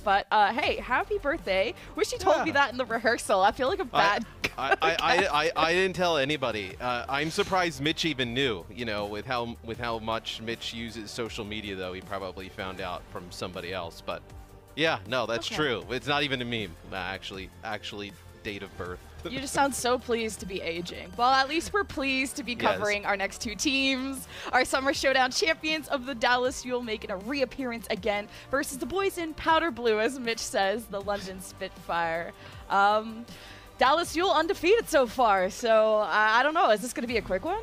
But hey, happy birthday. Wish you told me that in the rehearsal. I feel like a bad I didn't tell anybody. I'm surprised Mitch even knew, you know, with how much Mitch uses social media, though. He probably found out from somebody else. But yeah, no, that's true. It's not even a meme. Actually date of birth. You just sound so pleased to be aging. Well, at least we're pleased to be covering our next two teams. Our Summer Showdown champions of the Dallas Fuel making a reappearance again versus the boys in powder blue, as Mitch says, the London Spitfire. Dallas Fuel undefeated so far, so I don't know. Is this going to be a quick one?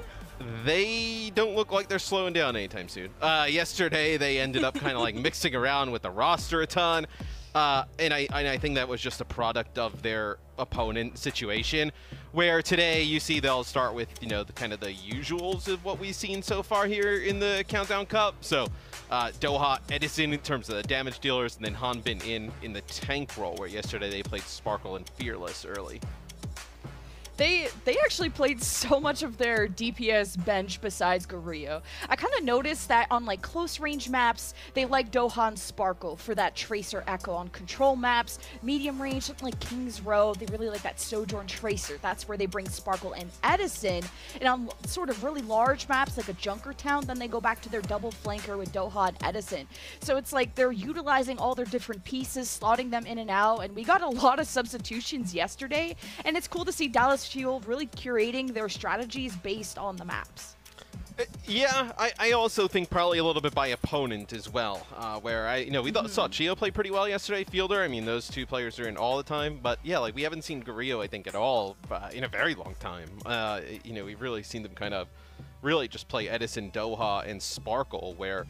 They don't look like they're slowing down anytime soon. Yesterday, they ended up kind of like mixing around with the roster a ton. And I think that was just a product of their opponent situation, where today you see they'll start with, you know, the kind of the usuals of what we've seen so far here in the Countdown Cup. So Doha, Edison in terms of the damage dealers, and then Hanbin in the tank role, where yesterday they played Sparkle and Fearless early. They actually played so much of their DPS bench besides Guerrillo. I kind of noticed that on like close range maps, they like Doha and Sparkle for that Tracer Echo. On control maps, medium range, like King's Row, they really like that Sojourn Tracer. That's where they bring Sparkle and Edison. And on sort of really large maps like a Junkertown, then they go back to their double flanker with Doha and Edison. So it's like they're utilizing all their different pieces, slotting them in and out. And we got a lot of substitutions yesterday. And it's cool to see Dallas Fuel really curating their strategies based on the maps. Yeah, I also think probably a little bit by opponent as well, where we saw Chio play pretty well yesterday, Fielder. I mean, those two players are in all the time, but yeah, like we haven't seen Guerrillo, I think, at all in a very long time. We've really seen them kind of really just play Edison, Doha, and Sparkle, where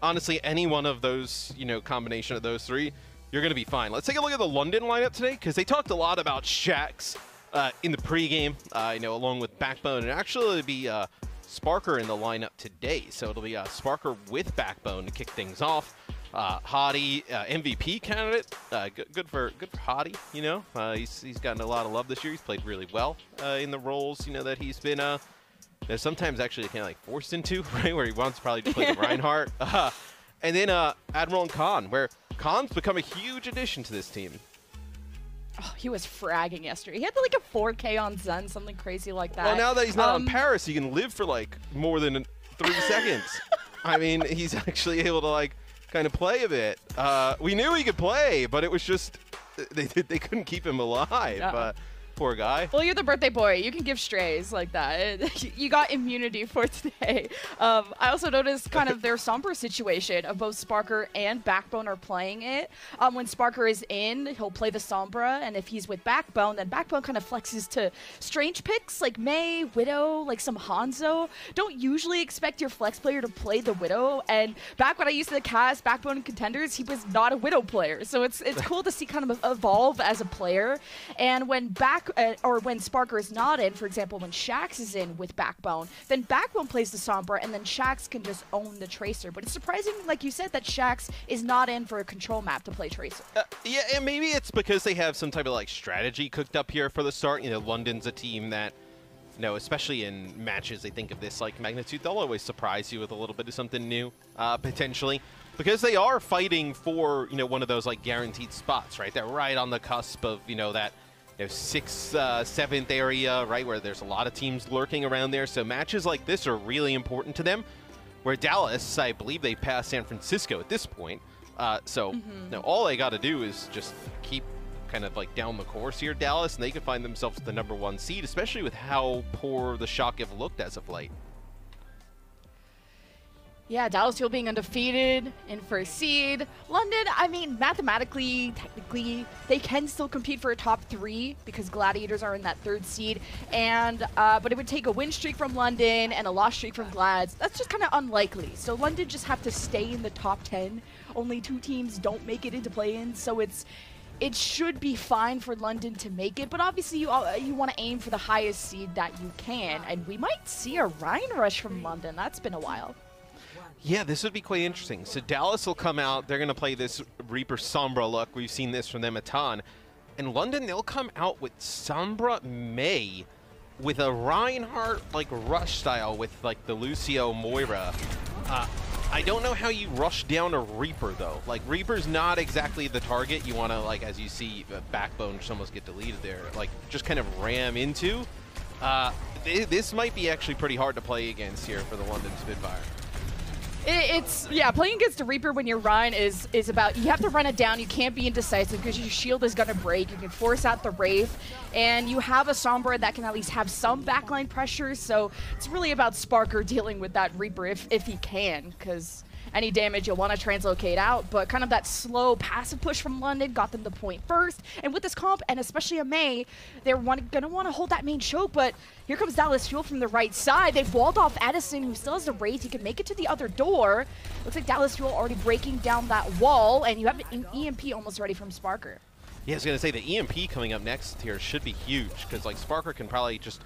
honestly any one of those, combination of those three, you're going to be fine. Let's take a look at the London lineup today, because they talked a lot about Shax in the pregame, along with Backbone, and actually it'll be Sparker in the lineup today. So it'll be Sparker with Backbone to kick things off. Hottie, MVP candidate, good for Hottie. He's gotten a lot of love this year. He's played really well in the roles that he's been sometimes actually kind of like forced into, right, where he wants probably to play the Reinhardt. And then Admiral and Khan, where Khan's become a huge addition to this team. Oh, he was fragging yesterday. He had like a 4K on Zen, something crazy like that. Well, now that he's not on Paris, he can live for like more than 3 seconds. I mean, he's actually able to like kind of play a bit. We knew he could play, but it was just they couldn't keep him alive. But poor guy. Well, you're the birthday boy. You can give strays like that. You got immunity for today. I also noticed kind of their Sombra situation of both Sparker and Backbone are playing it. When Sparker is in, he'll play the Sombra, and if he's with Backbone, then Backbone kind of flexes to strange picks like Mei, Widow, like some Hanzo. Don't usually expect your flex player to play the Widow, and back when I used to cast Backbone in Contenders, he was not a Widow player. So it's cool to see kind of evolve as a player. And when when Sparker is not in, for example, when Shax is in with Backbone, then Backbone plays the Sombra, and then Shax can just own the Tracer. But it's surprising, like you said, that Shax is not in for a control map to play Tracer. Yeah, and maybe it's because they have some type of like strategy cooked up here for the start. London's a team that, especially in matches, they think of this like magnitude. They'll always surprise you with a little bit of something new, potentially, because they are fighting for, one of those like guaranteed spots, right? They're right on the cusp of, that 6th, 7th area, right, where there's a lot of teams lurking around there. So matches like this are really important to them, where Dallas, I believe they passed San Francisco at this point. All they got to do is just keep kind of like down the course here, Dallas, and they can find themselves the #1 seed, especially with how poor the Shock have looked as of late. Yeah, Dallas Fuel being undefeated in first seed. London, I mean, mathematically, technically, they can still compete for a top 3 because Gladiators are in that 3rd seed. And but it would take a win streak from London and a loss streak from Glads. That's just kind of unlikely. So London just have to stay in the top 10. Only 2 teams don't make it into play-in, so it should be fine for London to make it, but obviously you want to aim for the highest seed that you can, and we might see a Rhine rush from London. That's been a while. Yeah, this would be quite interesting. So Dallas will come out. They're going to play this Reaper Sombra look. We've seen this from them a ton. And London, they'll come out with Sombra Mei with a Reinhardt like rush style with like the Lucio Moira. I don't know how you rush down a Reaper, though. Like, Reaper's not exactly the target you want to, like, as you see Backbone just almost get deleted there, like, just kind of ram into. This might be actually pretty hard to play against here for the London Spitfire. Yeah, playing against a Reaper when you're Ryan is about, you have to run it down, you can't be indecisive because your shield is going to break, you can force out the Wraith, and you have a Sombra that can at least have some backline pressure, so it's really about Sparker dealing with that Reaper if he can, because any damage you'll want to translocate out, but kind of that slow passive push from London got them the point first, and with this comp, and especially a Mei, they're going to want to hold that main choke, but here comes Dallas Fuel from the right side. They've walled off Edison, who still has the Wraith. He can make it to the other door. Looks like Dallas Fuel already breaking down that wall, and you have an EMP almost ready from Sparker. Yeah, I was going to say, the EMP coming up next here should be huge, because like Sparker can probably just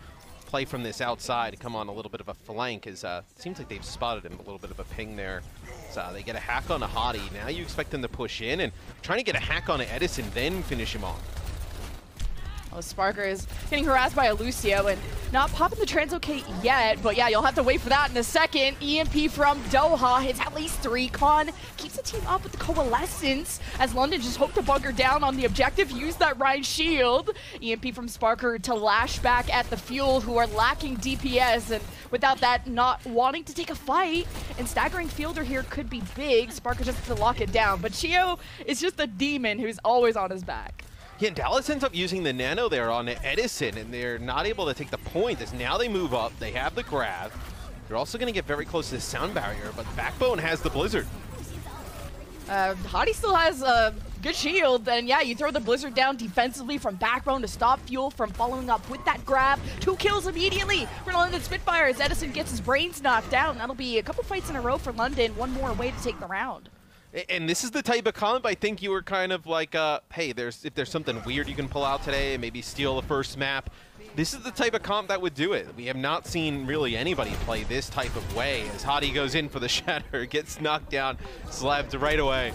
play from this outside and come on a little bit of a flank, as it seems like they've spotted him, a little bit of a ping there. So they get a hack on a Hottie. Now you expect them to push in, and trying to get a hack on Edison, then finish him off. Oh, Sparker is getting harassed by a Lucio and not popping the translocate yet, but yeah, you'll have to wait for that in a second. EMP from Doha hits at least 3. Con keeps the team up with the Coalescence as London just hope to bunker down on the objective, use that Rhine shield. EMP from Sparker to lash back at the Fuel, who are lacking DPS, and without that, not wanting to take a fight, and staggering Fielder here could be big. Sparker just has to lock it down, but Chio is just a demon who's always on his back. Yeah, Dallas ends up using the nano there on Edison, and they're not able to take the point, as now they move up, they have the grab. They're also going to get very close to the sound barrier, but Backbone has the Blizzard. Hottie still has a good shield, and yeah, you throw the Blizzard down defensively from Backbone to stop Fuel from following up with that grab. 2 kills immediately for London Spitfire as Edison gets his brains knocked out. That'll be a couple fights in a row for London, one more away to take the round. And this is the type of comp I think you were kind of like, hey, if there's something weird you can pull out today, maybe steal the first map. This is the type of comp that would do it. We have not seen really anybody play this type of way, as Hottie goes in for the shatter, gets knocked down, slabbed right away.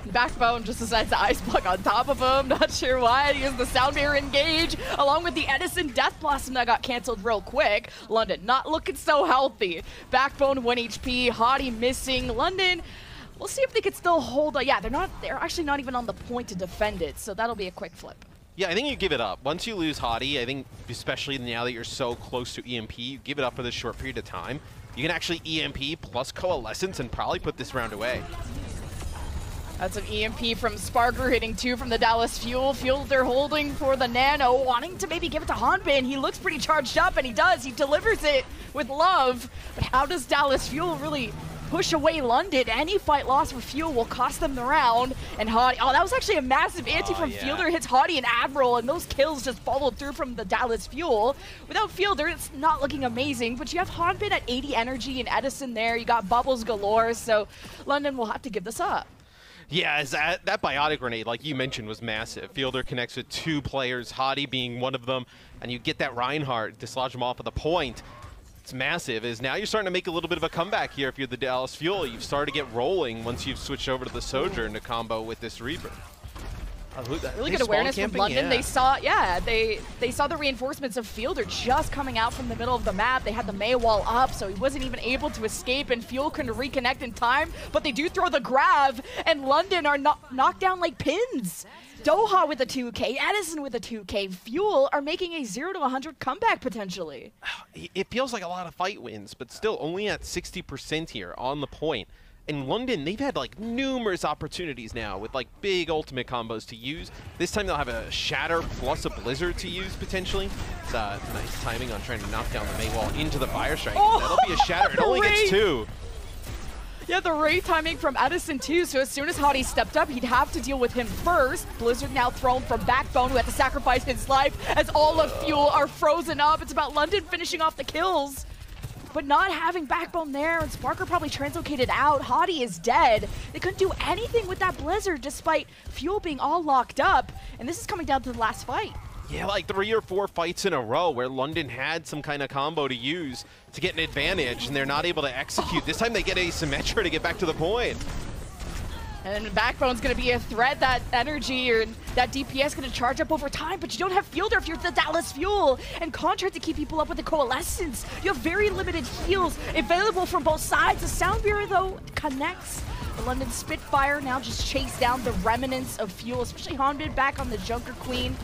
Backbone just decides to ice block on top of him. Not sure why. He uses the sound barrier engage along with the Edison Death Blossom that got canceled real quick. London not looking so healthy. Backbone 1 HP. Hottie missing. London, we'll see if they could still hold. Yeah, they're actually not even on the point to defend it, so that'll be a quick flip. Yeah, I think you give it up. Once you lose Hottie, I think especially now that you're so close to EMP, you give it up for this short period of time. You can actually EMP plus Coalescence and probably put this round away. That's an EMP from Sparker, hitting 2 from the Dallas Fuel. Fielder holding for the Nano, wanting to maybe give it to Hanbin. He looks pretty charged up, and he does. He delivers it with love. But how does Dallas Fuel really push away London? Any fight loss for Fuel will cost them the round. And Hottie, oh, that was actually a massive anti from Fielder. Hits Hottie and Admiral, and those kills just followed through from the Dallas Fuel. Without Fielder, it's not looking amazing, but you have Hanbin at 80 energy and Edison there. You got bubbles galore, so London will have to give this up. Yeah, that biotic grenade, like you mentioned, was massive. Fielder connects with 2 players, Hottie being one of them, and you get that Reinhardt, dislodge him off of the point. It's massive, as now you're starting to make a little bit of a comeback here if you're the Dallas Fuel. You've started to get rolling once you've switched over to the Sojourn to combo with this Reaper. Really good awareness from London. Yeah. They saw the reinforcements of Fielder just coming out from the middle of the map. They had the Mei wall up, so he wasn't even able to escape, and Fuel couldn't reconnect in time, but they do throw the grab, and London are knocked down like pins. Doha with a 2K, Edison with a 2K, Fuel are making a 0 to 100 comeback potentially. It feels like a lot of fight wins, but still only at 60% here on the point. In London, they've had like numerous opportunities now with like big ultimate combos to use. This time they'll have a Shatter plus a Blizzard to use potentially. It's nice timing on trying to knock down the Mei wall into the Fire Strike. Oh, that'll be a Shatter. It only gets 2. Yeah, the Ray timing from Edison too, so as soon as Hottie stepped up, he'd have to deal with him first. Blizzard now thrown from Backbone, who had to sacrifice his life as all of Fuel are frozen up. It's about London finishing off the kills. But not having Backbone there, and Sparker probably translocated out. Hottie is dead. They couldn't do anything with that Blizzard despite Fuel being all locked up. And this is coming down to the last fight. Yeah, like 3 or 4 fights in a row where London had some kind of combo to use to get an advantage, and they're not able to execute. This time they get a Symmetra to get back to the point. And Backbone's going to be a threat. That energy or that DPS going to charge up over time, but you don't have Fielder if you're the Dallas Fuel. And Contract to keep people up with the Coalescence. You have very limited heals available from both sides. The Sound Barrier, though, connects. The London Spitfire now just chase down the remnants of Fuel, especially Hanbin back on the Junker Queen.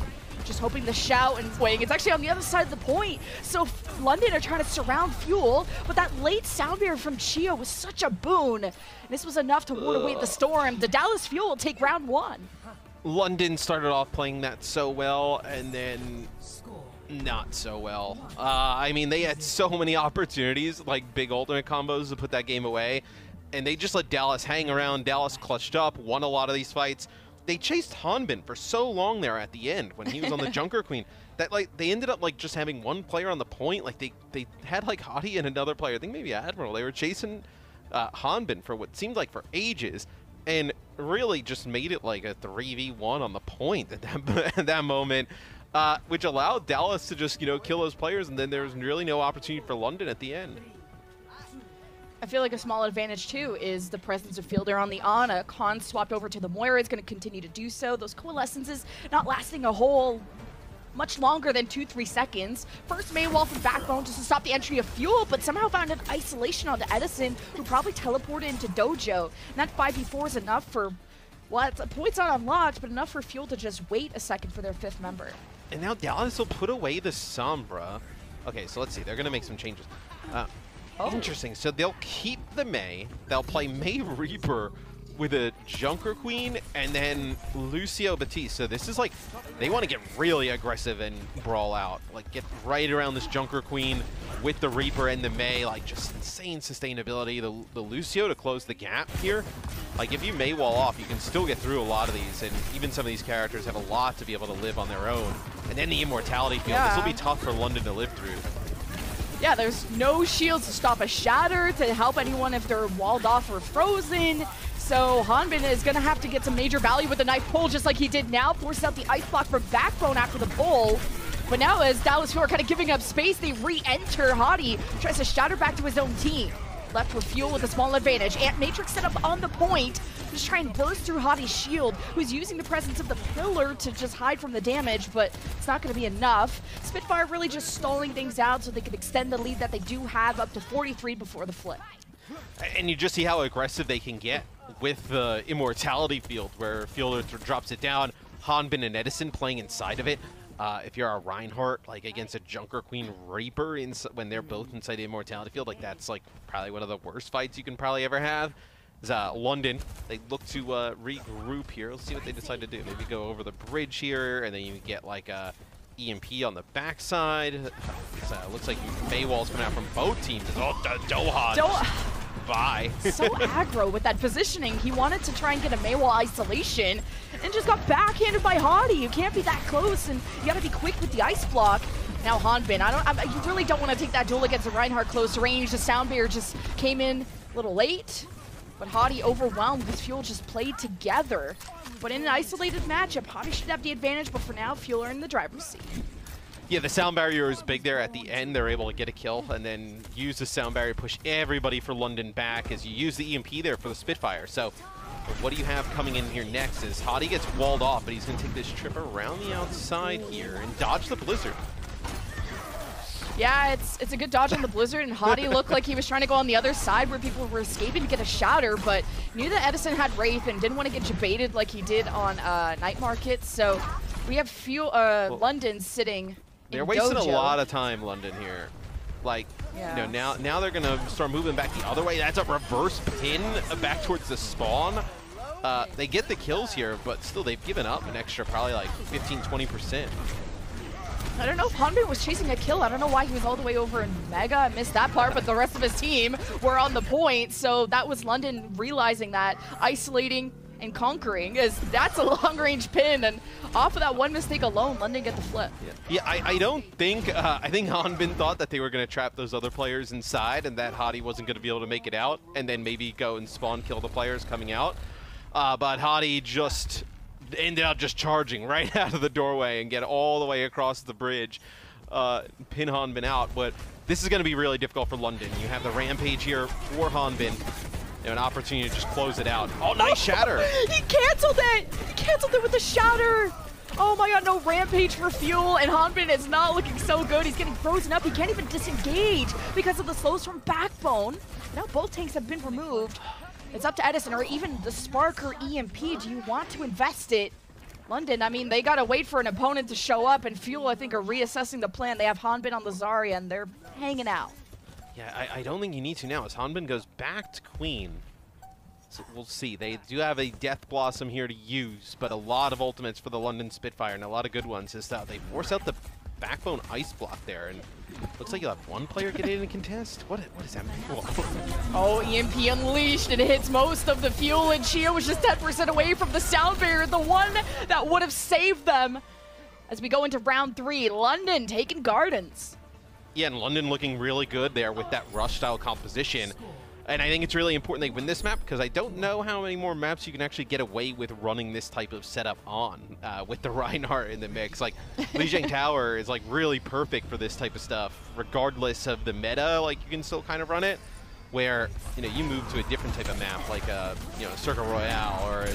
Just hoping the shout and swing. It's actually on the other side of the point. So London are trying to surround Fuel, but that late Sound Barrier from Chio was such a boon. This was enough to ward away the storm. The Dallas Fuel will take round 1. London started off playing that so well, and then not so well. I mean, they had so many opportunities, like big ultimate combos, to put that game away, and they just let Dallas hang around. Dallas clutched up, won a lot of these fights. They chased Hanbin for so long there at the end when he was on the Junker Queen that like they ended up like just having one player on the point. Like they had like Hottie and another player, I think maybe Admiral. They were chasing Hanbin for what seemed like for ages, and really just made it like a 3v1 on the point at that moment, which allowed Dallas to just kill those players, and then there was really no opportunity for London at the end. I feel like a small advantage, too, is the presence of Fielder on the Ana. Khan swapped over to the Moira, is going to continue to do so. Those Coalescences not lasting a whole much longer than 2-3 seconds. First May wall from Backbone just to stop the entry of Fuel, but somehow found an isolation onto Edison, who probably teleported into Dojo. And that 5v4 is enough for, well, points not unlocked, but enough for Fuel to just wait a second for their 5th member. And now Dallas will put away the Sombra. Okay, so let's see. They're going to make some changes. Interesting. So they'll keep the Mei. They'll play Mei Reaper with a Junker Queen and then Lucio Batiste. So this is like, they want to get really aggressive and brawl out. Like get right around this Junker Queen with the Reaper and the Mei. Like just insane sustainability. The Lucio to close the gap here. Like if you Mei wall off, you can still get through a lot of these. And even some of these characters have a lot to be able to live on their own. And then the Immortality field. This will be tough for London to live through. Yeah, there's no shields to stop a shatter, to help anyone if they're walled off or frozen. So Hanbin is going to have to get some major value with the knife pull, just like he did now. Forces out the ice block from Backbone after the pull. But now as Dallas Fuel are kind of giving up space, they re-enter. Hottie tries to shatter back to his own team. Left with Fuel with a small advantage. Ant Matrix set up on the point. Just try and burst through Hottie's shield, who's using the presence of the pillar to just hide from the damage, but it's not going to be enough. Spitfire really just stalling things out so they can extend the lead that they do have up to 43 before the flip. And you just see how aggressive they can get with the Immortality field, where Fielder drops it down. Hanbin and Edison playing inside of it. If you're a Reinhardt, like against a Junker Queen Reaper when they're both inside the Immortality field, like that's like probably one of the worst fights you can probably ever have. London, they look to regroup here. Let's see what they decide to do. Maybe go over the bridge here, and then you get like a EMP on the backside. Looks like Maywall's coming out from both teams. Oh, Doha. Bye. So aggro with that positioning. He wanted to try and get a Maywall isolation and just got backhanded by Hottie. You can't be that close, and you got to be quick with the ice block. Now Hanbin, you really don't want to take that duel against a Reinhardt close range. The Sound Barrier just came in a little late. But Hottie overwhelmed because Fuel just played together. But in an isolated matchup, Hottie should have the advantage, but for now, Fuel are in the driver's seat. Yeah, the Sound Barrier is big there at the end. They're able to get a kill and then use the Sound Barrier, push everybody for London back as you use the EMP there for the Spitfire. So what do you have coming in here next is Hottie gets walled off, but he's going to take this trip around the outside here and dodge the Blizzard. Yeah, it's a good dodge on the Blizzard, and Hottie looked like he was trying to go on the other side where people were escaping to get a shatter, but knew that Edison had Wraith and didn't want to get jebaited like he did on Night Market. So we have London sitting They're wasting a lot of time, London, here. Like, yeah. Now they're going to start moving back the other way. That's a reverse pin back towards the spawn. They get the kills here, but still they've given up an extra probably like 15-20%. I don't know if Hanbin was chasing a kill. I don't know why he was all the way over in Mega. I missed that part, but the rest of his team were on the point. So that was London realizing that, isolating and conquering, as that's a long-range pin. And off of that one mistake alone, London get the flip. Yeah, I don't think, I think Hanbin thought that they were going to trap those other players inside and that Hottie wasn't going to be able to make it out and then maybe go and spawn kill the players coming out. But Hottie just ended up just charging right out of the doorway and get all the way across the bridge, pin Hanbin out. But this is going to be really difficult for London. You have the Rampage here for Hanbin. an opportunity to just close it out. Oh, nice shatter. He canceled it. He canceled it with the shatter. Oh my god, no Rampage for Fuel, and Hanbin is not looking so good. He's getting frozen up. He can't even disengage because of the slows from Backbone. Now both tanks have been removed. It's up to Edison or even the Spark or EMP. Do you want to invest it? London, I mean, they got to wait for an opponent to show up, and Fuel, I think, are reassessing the plan. They have Hanbin on the Zarya, and they're hanging out. Yeah, I don't think you need to now, as Hanbin goes back to Queen. So we'll see. They do have a Death Blossom here to use, but a lot of ultimates for the London Spitfire, and a lot of good ones. Is that they force out the Backbone Ice Block there, and looks like you'll have one player get in and contest. What is that? Oh, EMP unleashed, and it hits most of the Fuel, and Chia was just 10% away from the sound barrier, the one that would have saved them. As we go into round 3, London taking Gardens. Yeah, and London looking really good there with that rush-style composition. And I think it's really important they win this map, because I don't know how many more maps you can actually get away with running this type of setup on with the Reinhardt in the mix. Like, Lijiang Tower is like really perfect for this type of stuff, regardless of the meta. Like, you can still kind of run it, where you move to a different type of map, like a Circle Royale or a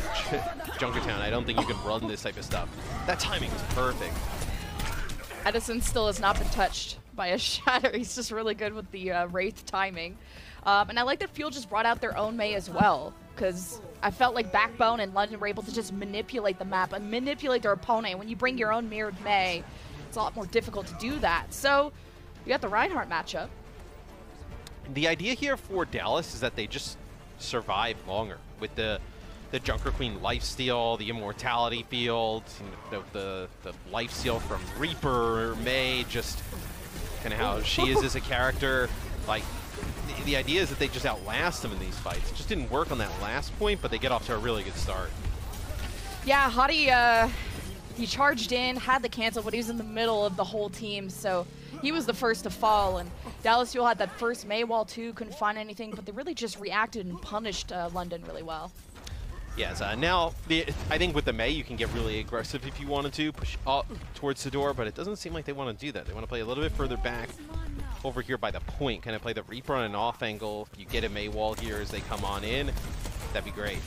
Junkertown. I don't think you can run this type of stuff. That timing is perfect. Edison still has not been touched by a shatter. He's just really good with the Wraith timing. And I like that Fuel just brought out their own Mei as well, because I felt like Backbone and London were able to just manipulate the map and manipulate their opponent. And when you bring your own mirrored Mei, it's a lot more difficult to do that. So you got the Reinhardt matchup. The idea here for Dallas is that they just survive longer with the Junker Queen lifesteal, the immortality field, the lifesteal from Reaper, Mei, just kind of how she is as a character. Like, the idea is that they just outlast them in these fights. It just didn't work on that last point, but they get off to a really good start. Yeah, Hottie, he charged in, had the cancel, but he was in the middle of the whole team, so he was the first to fall. And Dallas Fuel had that first Mei wall too, couldn't find anything, but they really just reacted and punished London really well. Yes, now I think with the Mei you can get really aggressive if you wanted to, push up towards the door, but it doesn't seem like they want to do that. They want to play a little bit further back over here by the point, kind of play the Reaper on an off angle. If you get a Mei wall here as they come on in, that'd be great.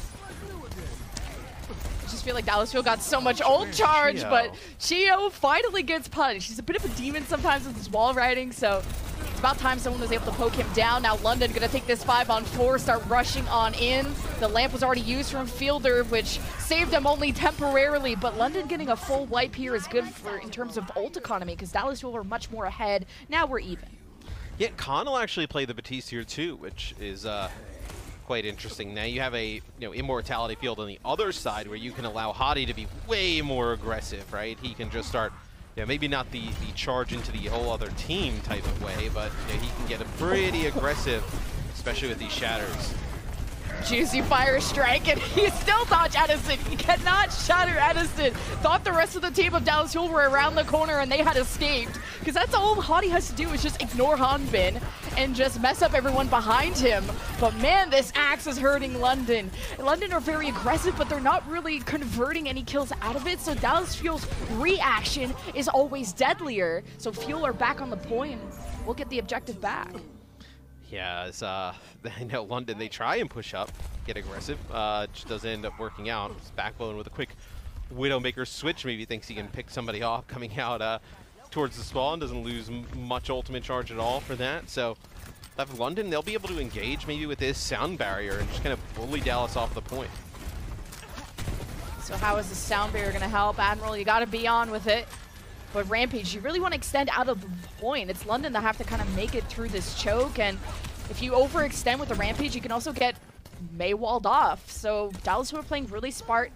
I just feel like Dallas Fuel got so much ult charge, but Chio finally gets punished. He's a bit of a demon sometimes with his wall riding, so it's about time someone was able to poke him down. Now London gonna take this 5-on-4, start rushing on in. The lamp was already used from Fielder, which saved him only temporarily, but London getting a full wipe here is good for in terms of ult economy, because Dallas Fuel were much more ahead. Now we're even. Yeah, Khan will actually play the Batiste here too, which is quite interesting. Now you have a immortality field on the other side where you can allow Hottie to be way more aggressive, right? He can just start, maybe not the charge into the whole other team type of way, but he can get a pretty aggressive, especially with these shatters. Juicy fire strike, and he still dodged Edison. He cannot shatter Edison. Thought the rest of the team of Dallas Fuel were around the corner and they had escaped. Because that's all Hottie has to do is just ignore Hanbin and just mess up everyone behind him. But man, this axe is hurting London. London are very aggressive, but they're not really converting any kills out of it. So Dallas Fuel's reaction is always deadlier. So Fuel are back on the point, and we'll get the objective back. Yeah, as I know London, they try and push up, get aggressive, just doesn't end up working out. It's Backbone with a quick Widowmaker switch, maybe thinks he can pick somebody off coming out towards the spawn, doesn't lose much ultimate charge at all for that. So left London, they'll be able to engage maybe with this sound barrier and just kind of bully Dallas off the point. So how is the sound barrier going to help? Admiral, you got to be on with it. But Rampage, you really want to extend out of the point. It's London that have to kind of make it through this choke, and if you overextend with the Rampage, you can also get Mei walled off. So Dallas who are playing really smart,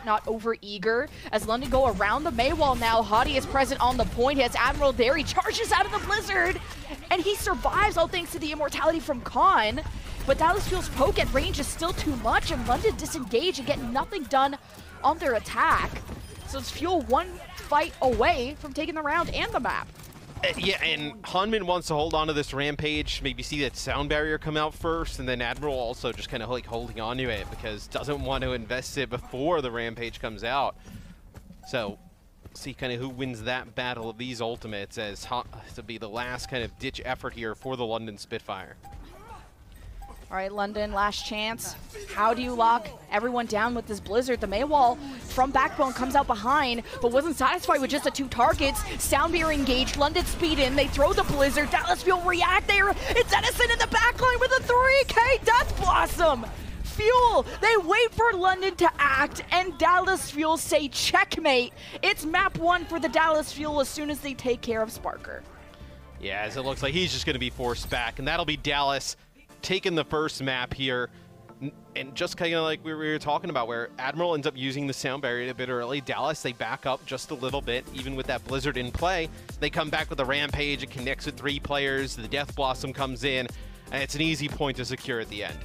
not over-eager. As London go around the Mei wall now, Hottie is present on the point. He has Admiral there. He charges out of the Blizzard, and he survives all thanks to the immortality from Khan. But Dallas Fuel's poke at range is still too much, and London disengage and get nothing done on their attack. So it's Fuel one fight away from taking the round and the map. Yeah, and Hanbin wants to hold on to this Rampage, maybe see that sound barrier come out first, and then Admiral also just kind of like holding on to it because doesn't want to invest it before the Rampage comes out. So see kind of who wins that battle of these ultimates as to be the last kind of ditch effort here for the London Spitfire. All right, London, last chance. How do you lock everyone down with this Blizzard? The Maywall from Backbone comes out behind, but wasn't satisfied with just the 2 targets. Soundbeer engaged, London speed in, they throw the Blizzard, Dallas Fuel react there. It's Edison in the backline with a 3K Death Blossom. Fuel, they wait for London to act, and Dallas Fuel say checkmate. It's map 1 for the Dallas Fuel as soon as they take care of Sparker. Yeah, as it looks like he's just going to be forced back, and that'll be Dallas taking the first map here. And just kind of like we were talking about, where Admiral ends up using the sound barrier a bit early. Dallas, they back up just a little bit, even with that Blizzard in play. They come back with a Rampage, it connects with 3 players, the Death Blossom comes in, and it's an easy point to secure at the end.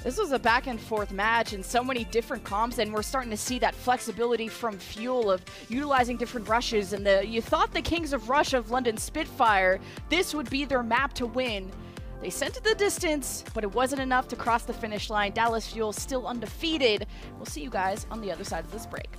This was a back and forth match and so many different comps, and we're starting to see that flexibility from Fuel of utilizing different rushes. And you thought the Kings of Rush of London Spitfire, this would be their map to win. They sent it the distance, but it wasn't enough to cross the finish line. Dallas Fuel still undefeated. We'll see you guys on the other side of this break.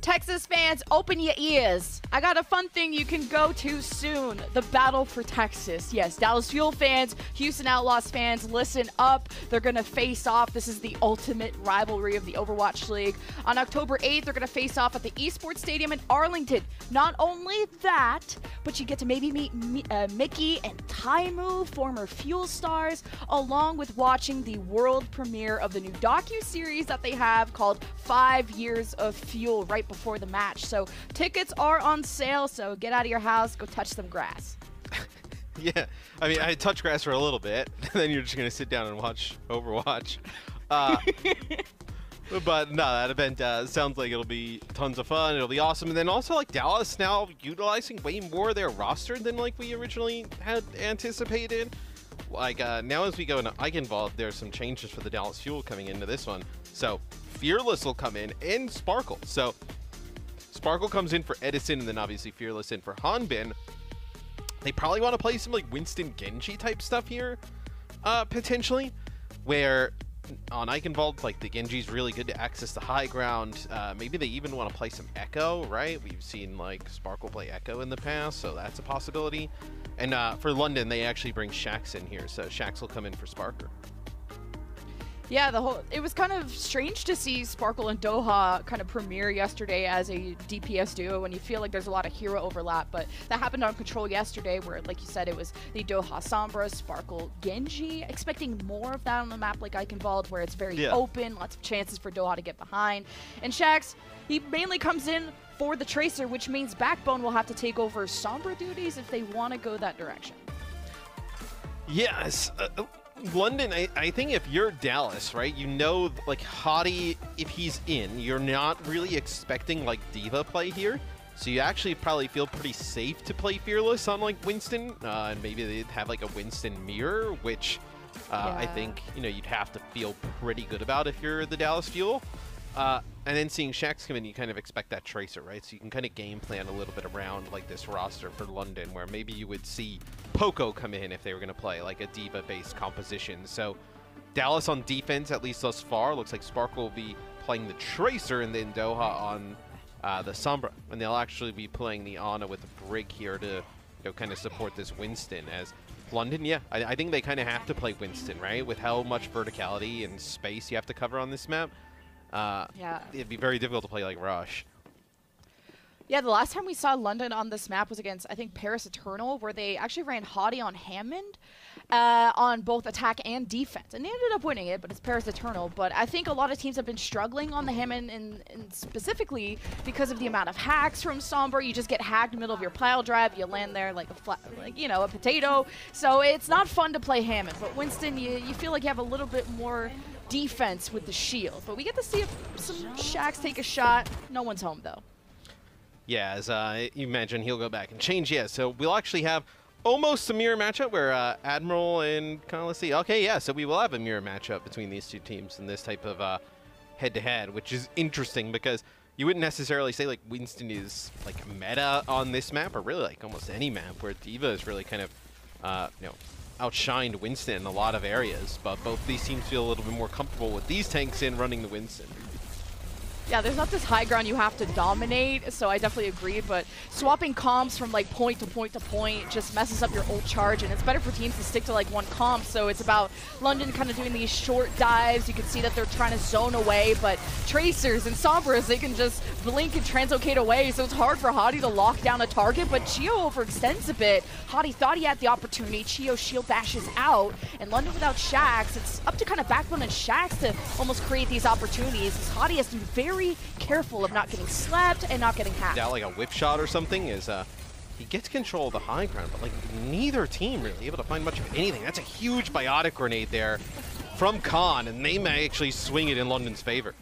Texas fans, open your ears. I got a fun thing you can go to soon. The Battle for Texas. Yes, Dallas Fuel fans, Houston Outlaws fans, listen up. They're going to face off. This is the ultimate rivalry of the Overwatch League. On October 8th, they're going to face off at the Esports Stadium in Arlington. Not only that, but you get to maybe meet Mickey and Taimu, former Fuel stars, along with watching the world premiere of the new docu-series that they have called 5 Years of Fuel right before the match. So tickets are on sale, so get out of your house, go touch some grass. Yeah, I mean, I touch grass for a little bit, then you're just going to sit down and watch Overwatch. But no, that event sounds like it'll be tons of fun. It'll be awesome. And then also, like, Dallas now utilizing way more of their roster than, like, we originally had anticipated. Like, now as we go into Eichenwald, there's some changes for the Dallas Fuel coming into this one. So, Fearless will come in, and Sparkle. So, Sparkle comes in for Edison, and then obviously Fearless in for Hanbin. They probably want to play some, like, Winston Genji type stuff here, potentially, where on Eichenwald, like, the Genji's really good to access the high ground. Maybe they even want to play some Echo, right? We've seen, like, Sparkle play Echo in the past, so that's a possibility. And for London, they actually bring Shax in here, so Shax will come in for Sparker. Yeah, it was kind of strange to see Sparkle and Doha kind of premiere yesterday as a DPS duo, and you feel like there's a lot of hero overlap, but that happened on Control yesterday where, like you said, it was the Doha Sombra, Sparkle Genji. Expecting more of that on a map like Eichenwald where it's very open, lots of chances for Doha to get behind. And Shax, he mainly comes in for the Tracer, which means Backbone will have to take over Sombra duties if they want to go that direction. Yes. London, I think if you're Dallas, right, you know, like, Hottie, if he's in, you're not really expecting, like, Diva play here. So you actually probably feel pretty safe to play Fearless on, like, Winston. And maybe they'd have, like, a Winston mirror, which I think, you know, you'd have to feel pretty good about if you're the Dallas Fuel. And then seeing Shax come in, you kind of expect that Tracer, right? So you can kind of game plan a little bit around, like, this roster for London, where maybe you would see Poco come in if they were going to play, like, a Diva-based composition. So Dallas on defense, at least thus far, looks like Sparkle will be playing the Tracer, and then Doha on the Sombra. And they'll actually be playing the Ana with the Brig here to, you know, kind of support this Winston. As London, yeah, I think they kind of have to play Winston, right? With how much verticality and space you have to cover on this map. It'd be very difficult to play like Rush. Yeah, the last time we saw London on this map was against, I think, Paris Eternal, where they actually ran Hottie on Hammond on both attack and defense. And they ended up winning it, but it's Paris Eternal. But I think a lot of teams have been struggling on the Hammond, and specifically because of the amount of hacks from Sombra. You just get hacked in the middle of your pile drive. You land there like a flat, like, you know, a potato. So it's not fun to play Hammond. But Winston, you feel like you have a little bit more defense with the shield. But we get to see some Shax take a shot. No one's home, though. Yeah, as you mentioned, he'll go back and change. Yeah, so we'll actually have almost a mirror matchup where Admiral and kind of, let's see. Okay, yeah, so we will have a mirror matchup between these two teams in this type of head-to-head, which is interesting because you wouldn't necessarily say, like, Winston is, like, meta on this map, or really, like, almost any map, where Diva is really kind of, you know, outshined Winston in a lot of areas. But both these teams feel a little bit more comfortable with these tanks in running the Winston. Yeah, there's not this high ground you have to dominate, so I definitely agree, but swapping comps from, like, point to point to point just messes up your ult charge, and it's better for teams to stick to, like, one comp. So it's about London kind of doing these short dives. You can see that they're trying to zone away, but Tracers and Sombras, they can just blink and translocate away, so it's hard for Hottie to lock down a target, but Chio overextends a bit. Hottie thought he had the opportunity. Chio shield dashes out, and London without Shax, it's up to kind of Backbone and Shax to almost create these opportunities, as Hottie has to be very careful of not getting slapped and not getting hacked. Like a whip shot or something is he gets control of the high ground, but, like, neither team really able to find much of anything. That's a huge biotic grenade there from Khan, and they may actually swing it in London's favor.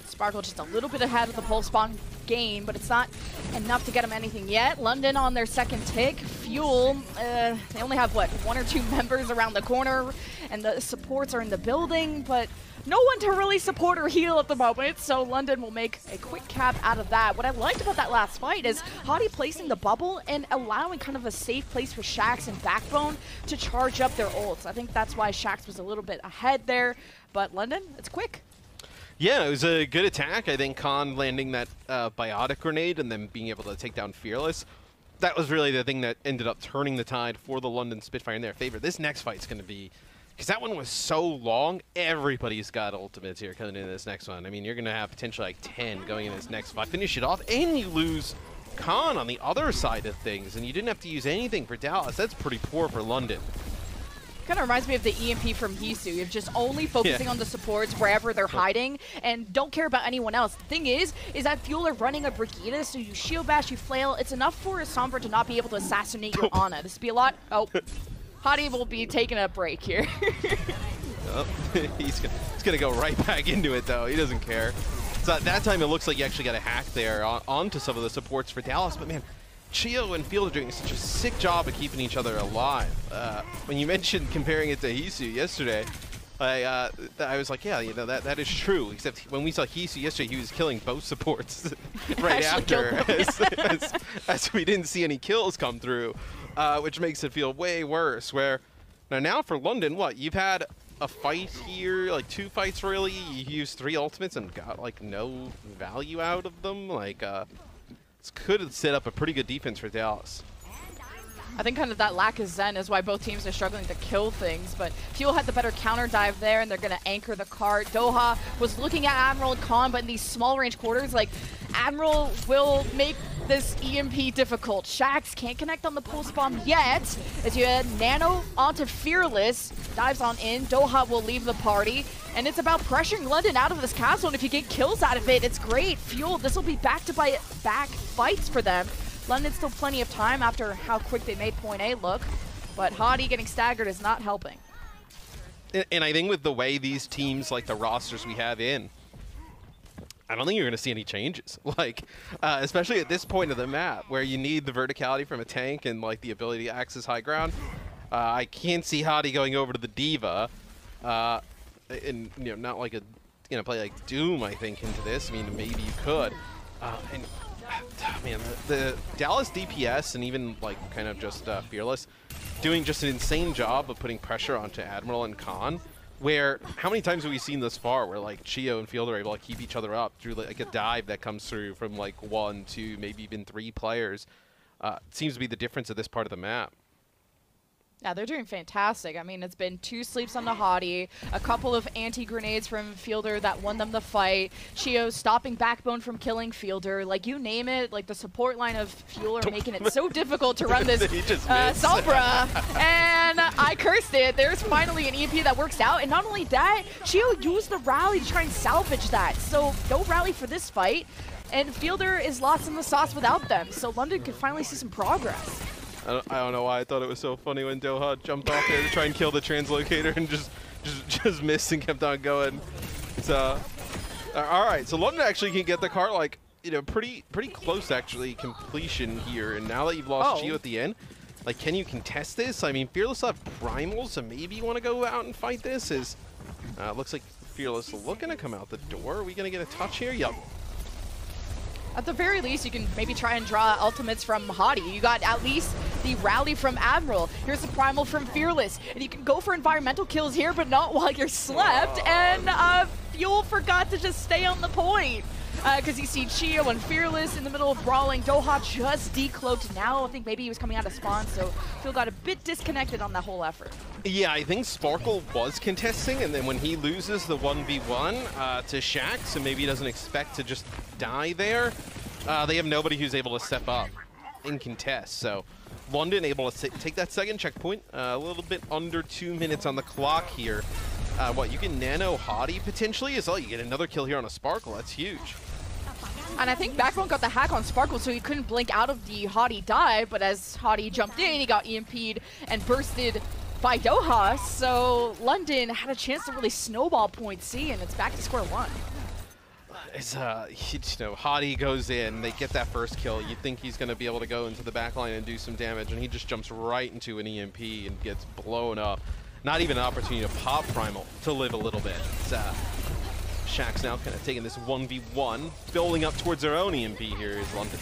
Sparkle just a little bit ahead of the pulse spawn game, but it's not enough to get him anything yet. London on their second tick. Fuel, they only have, what, 1 or 2 members around the corner, and the supports are in the building, but no one to really support or heal at the moment, so London will make a quick cap out of that. What I liked about that last fight is Hottie placing the bubble and allowing kind of a safe place for Shax and Backbone to charge up their ults. I think that's why Shax was a little bit ahead there, but London, it's quick. Yeah, it was a good attack. I think Khan landing that biotic grenade and then being able to take down Fearless. That was really the thing that ended up turning the tide for the London Spitfire in their favor. This next fight's going to be, because that one was so long, everybody's got ultimates here coming into this next one. I mean, you're going to have potentially like 10 going into this next fight. Finish it off, and you lose Khan on the other side of things, and you didn't have to use anything for Dallas. That's pretty poor for London. Kind of reminds me of the EMP from Hisu. You're just only focusing on the supports wherever they're hiding and don't care about anyone else. The thing is that Fuel are running a Brigida, so you shield bash, you flail. It's enough for a Sombra to not be able to assassinate your Ana. This would be a lot. Oh, Hadi will be taking a break here. Oh, he's gonna go right back into it though. He doesn't care. So at that time, it looks like you actually got a hack there onto some of the supports for Dallas. But man, Chio and Field are doing such a sick job of keeping each other alive. When you mentioned comparing it to Hisu yesterday, I was like, yeah, you know, that is true. Except when we saw Hisu yesterday, he was killing both supports right after, as we didn't see any kills come through, which makes it feel way worse. Where now for London, what, you've had a fight here, like 2 fights really. You used 3 ultimates and got like no value out of them. Like this could set up a pretty good defense for Dallas. I think kind of that lack of Zen is why both teams are struggling to kill things, but Fuel had the better counter dive there, and they're going to anchor the cart. Doha was looking at Admiral and Khan, but in these small range quarters, like, Admiral will make this EMP difficult. Shax can't connect on the pulse bomb yet, as you had Nano onto Fearless, dives on in. Doha will leave the party, and it's about pressuring London out of this castle, and if you get kills out of it, it's great. Fuel, this will be back-to-back fights for them. London still plenty of time after how quick they made point A look, but Hadi getting staggered is not helping. And I think with the way these teams, like the rosters we have in, I don't think you're going to see any changes. Like, especially at this point of the map, where you need the verticality from a tank and like the ability to access high ground. I can't see Hadi going over to the Diva, and you know, not like a play like Doom. I think into this. I mean, maybe you could, and. Man, the Dallas DPS and even like kind of just Fearless doing just an insane job of putting pressure onto Admiral and Khan, where how many times have we seen this far where like Chio and Field are able to keep each other up through like a dive that comes through from like 1, 2, maybe even 3 players. It seems to be the difference of this part of the map. Yeah, they're doing fantastic. I mean, it's been 2 sleeps on the Hadi, a couple of anti-grenades from Fielder that won them the fight, Chio stopping Backbone from killing Fielder, like you name it, like the support line of Fuel are making it so difficult to run this Sombra, and I cursed it. There's finally an EP that works out, and not only that, Chio used the rally to try and salvage that, so no rally for this fight, and Fielder is lost in the sauce without them, so London could finally see some progress. I don't know why I thought it was so funny when Doha jumped off there to try and kill the translocator and just missed and kept on going. So, all right, so London actually can get the cart like, you know, pretty close actually completion here. And now that you've lost Gio at the end, like, can you contest this? I mean, Fearless have Primal, so maybe you want to go out and fight this. Looks like Fearless looking to come out the door. Are we gonna get a touch here? Yup. At the very least, you can maybe try and draw ultimates from Hadi. You got at least the rally from Admiral. Here's the Primal from Fearless. And you can go for environmental kills here, but not while you're slept. And Fuel forgot to just stay on the point. Because you see Chio and Fearless in the middle of brawling. Doha just decloaked now. I think maybe he was coming out of spawn, so Fuel got a bit disconnected on that whole effort. Yeah, I think Sparkle was contesting, and then when he loses the 1v1 to Shaq, so maybe he doesn't expect to just die there, they have nobody who's able to step up and contest. So London able to take that second checkpoint, a little bit under 2 minutes on the clock here. What, you can nano Hadi potentially as well? You get another kill here on a Sparkle, that's huge. And I think Backbone got the hack on Sparkle, so he couldn't blink out of the Hadi dive, but as Hadi jumped in, he got EMP'd and bursted by Doha, so London had a chance to really snowball point C, and it's back to square one. It's, you know, Hadi goes in, they get that first kill, you think he's going to be able to go into the backline and do some damage, and he just jumps right into an EMP and gets blown up. Not even an opportunity to pop Primal to live a little bit. It's, Shaq's now kind of taking this 1v1, building up towards their own EMP here is London.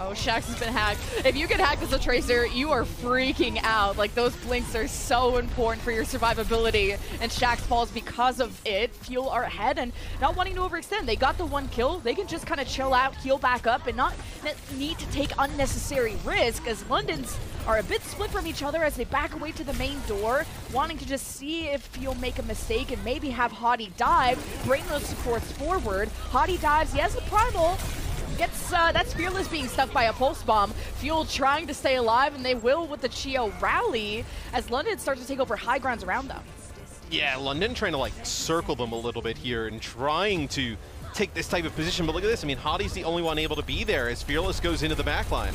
Oh, Shax has been hacked. If you get hacked as a Tracer, you are freaking out. Like, those blinks are so important for your survivability, and Shax falls because of it. Fuel are ahead and not wanting to overextend. They got the 1 kill. They can just kind of chill out, heal back up, and not need to take unnecessary risk, as London's are a bit split from each other as they back away to the main door, wanting to just see if Fuel make a mistake and maybe have Hottie dive, bring those supports forward. Hottie dives, he has the Primal, gets, that's Fearless being stuck by a Pulse Bomb. Fuel trying to stay alive, and they will with the Chio rally as London starts to take over high grounds around them. Yeah, London trying to like circle them a little bit here and trying to take this type of position, but look at this. I mean, Hottie's the only one able to be there as Fearless goes into the backline.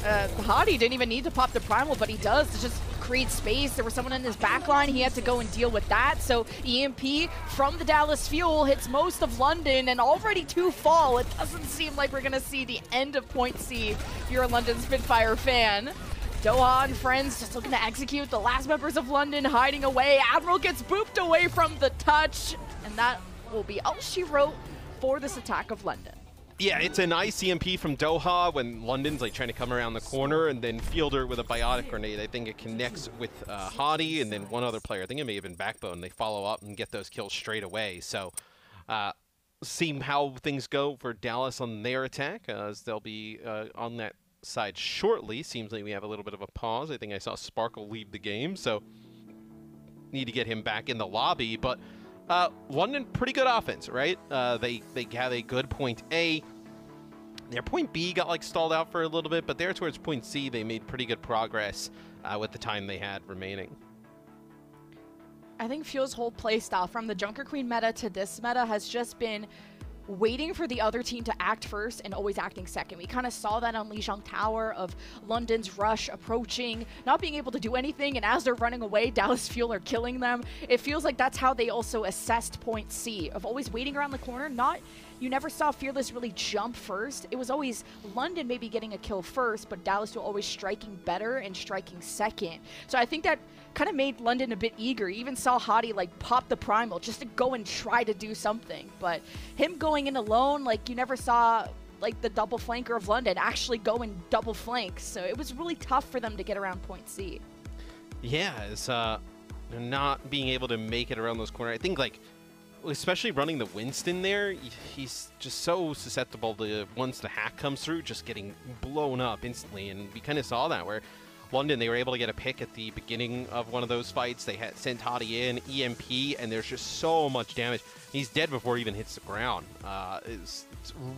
Hottie didn't even need to pop the Primal, but he does to just create space. There was someone in his backline. He had to go and deal with that. So EMP from the Dallas Fuel hits most of London, and already 2 fall. It doesn't seem like we're going to see the end of Point C if you're a London Spitfire fan. Doha and friends just looking to execute. The last members of London hiding away. Admiral gets booped away from the touch, and that will be all she wrote for this attack of London. Yeah, it's a nice EMP from Doha when London's like trying to come around the corner, and then Fielder with a biotic grenade. I think it connects with Hottie and then one other player. I think it may have been Backbone. They follow up and get those kills straight away. So see how things go for Dallas on their attack, as they'll be on that side shortly. Seems like we have a little bit of a pause. I think I saw Sparkle leave the game, so need to get him back in the lobby. But London, pretty good offense, right? They have a good point A. Their point B got like stalled out for a little bit, but there towards point C, they made pretty good progress with the time they had remaining. I think Fuel's whole playstyle, from the Junker Queen meta to this meta, has just been waiting for the other team to act first and always acting second. We kind of saw that on Lijiang Tower of London's rush approaching, not being able to do anything, and as they're running away, Dallas Fuel are killing them. It feels like that's how they also assessed point C, of always waiting around the corner. You never saw Fearless really jump first. It was always London maybe getting a kill first, but Dallas Fuel always striking better and striking second. So I think that kind of made London a bit eager. You even saw Hottie like pop the Primal just to go and try to do something. But him going in alone, like you never saw like the double flanker of London actually go and double flank. So it was really tough for them to get around point C. Yeah, it's not being able to make it around those corners. I think like, especially running the Winston there, he's just so susceptible to, once the hack comes through, just getting blown up instantly. And we kind of saw that where London, they were able to get a pick at the beginning of one of those fights. They had sent Hottie in, EMP, and there's just so much damage. He's dead before he even hits the ground. It's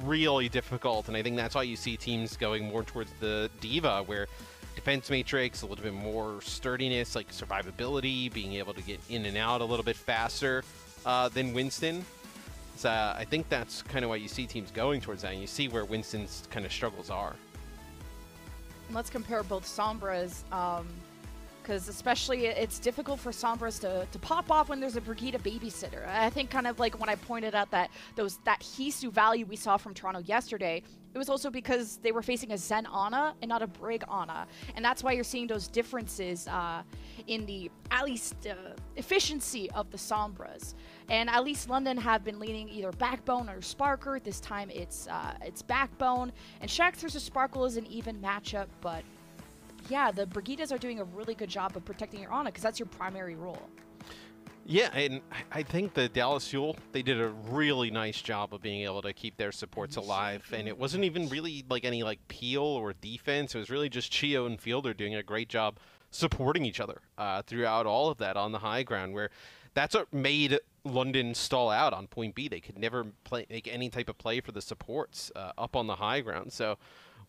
really difficult, and I think that's why you see teams going more towards the D.Va, where defense matrix, a little bit more sturdiness, like survivability, being able to get in and out a little bit faster than Winston. So I think that's kind of why you see teams going towards that, and you see where Winston's kind of struggles are. Let's compare both Sombras, because especially it's difficult for Sombras to pop off when there's a Brigida babysitter. I think kind of like when I pointed out that Hisu value we saw from Toronto yesterday, it was also because they were facing a Zen Ana and not a Brig Ana. And that's why you're seeing those differences in the, at least, efficiency of the Sombras. And at least London have been leaning either Backbone or Sparker. This time it's Backbone. And Shax versus Sparkle is an even matchup, but yeah, the Brigidas are doing a really good job of protecting your Ana because that's your primary role. Yeah, and I think the Dallas Fuel, they did a really nice job of being able to keep their supports alive, and it wasn't even really like any like peel or defense. It was really just Chio and Fielder doing a great job supporting each other throughout all of that on the high ground, where that's what made London stall out on point B. They could never make any type of play for the supports up on the high ground. So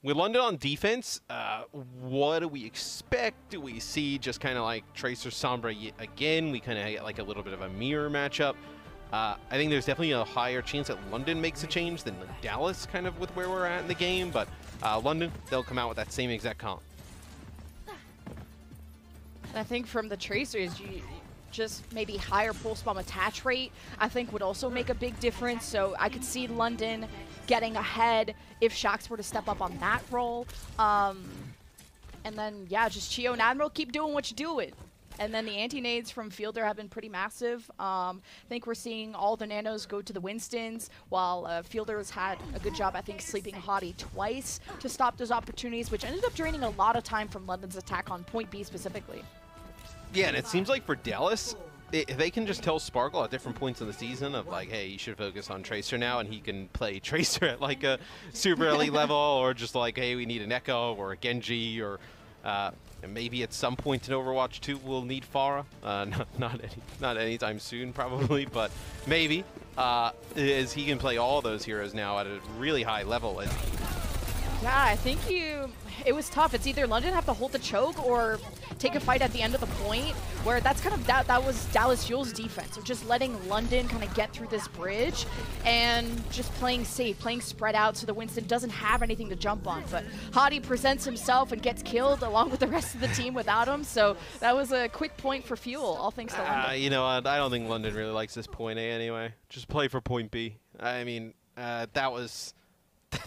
with London on defense, what do we expect? Do we see just kind of like Tracer Sombra again? We kind of get like a little bit of a mirror matchup. I think there's definitely a higher chance that London makes a change than like Dallas, kind of with where we're at in the game. But London, they'll come out with that same exact comp. I think from the Tracers, just maybe higher pulse bomb attach rate, I think would also make a big difference. So I could see London getting ahead if Shax were to step up on that role. And then, yeah, just Chio and Admiral keep doing what you're doing. And then the anti-nades from Fielder have been pretty massive. I think we're seeing all the nanos go to the Winstons, while Fielder's had a good job, I think, sleeping Hottie twice to stop those opportunities, which ended up draining a lot of time from London's attack on point B specifically. Yeah, and it seems like for Dallas, they can just tell Sparkle at different points in the season of like, hey, you should focus on Tracer now, and he can play Tracer at like a super elite level, or just like, hey, we need an Echo or a Genji, or and maybe at some point in Overwatch 2 we'll need Pharah. Not anytime soon, probably, but maybe. As he can play all those heroes now at a really high level. And yeah, I think it was tough. It's either London have to hold the choke or take a fight at the end of the point, where that's kind of that was Dallas Fuel's defense, of just letting London kind of get through this bridge and just playing safe, playing spread out so the Winston doesn't have anything to jump on. But Hottie presents himself and gets killed along with the rest of the team without him, so that was a quick point for Fuel, all thanks to London. You know, I don't think London really likes this point A anyway. Just play for point B. I mean, that was...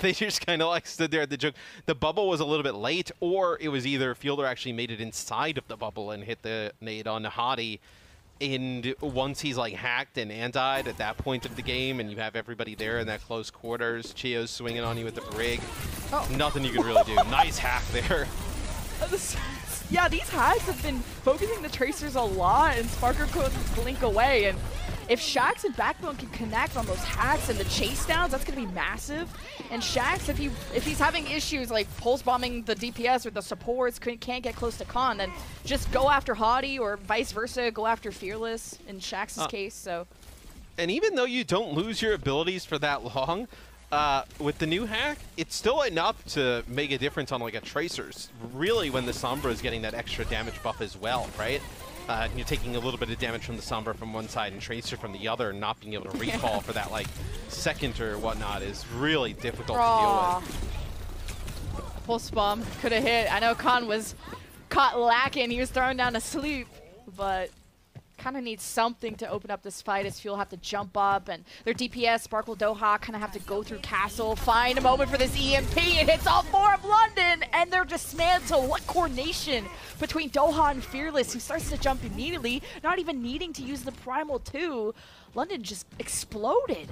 They just kind of like stood there at the joke. The bubble was a little bit late, or it was either Fielder actually made it inside of the bubble and hit the nade on Hottie. And once he's like hacked and antied at that point of the game, and you have everybody there in that close quarters, Chio's swinging on you with the brig. Oh. Nothing you can really do. Nice hack there. Yeah, these hacks have been focusing the Tracers a lot, and Sparker couldn't blink away. And if Shaxx and Backbone can connect on those hacks and the chase downs, that's going to be massive. And Shaxx, if he's having issues like pulse bombing the DPS or the supports, can't get close to Khan, then just go after Hottie, or vice versa, go after Fearless in Shaxx's case. So, and even though you don't lose your abilities for that long, with the new hack, it's still enough to make a difference on like a Tracer's. Really, when the Sombra is getting that extra damage buff as well, right? You're taking a little bit of damage from the Sombra from one side and Tracer from the other, and not being able to recall for that like second or whatnot is really difficult to deal with. Pulse bomb could have hit. I know Khan was caught lacking. He was thrown down to sleep, but kind of needs something to open up this fight, as Fuel have to jump up, and their DPS, Sparkle, Doha, kind of have to go through Castle, find a moment for this EMP. It hits all four of London, and they're dismantled. What coordination between Doha and Fearless, who starts to jump immediately, not even needing to use the Primal 2. London just exploded.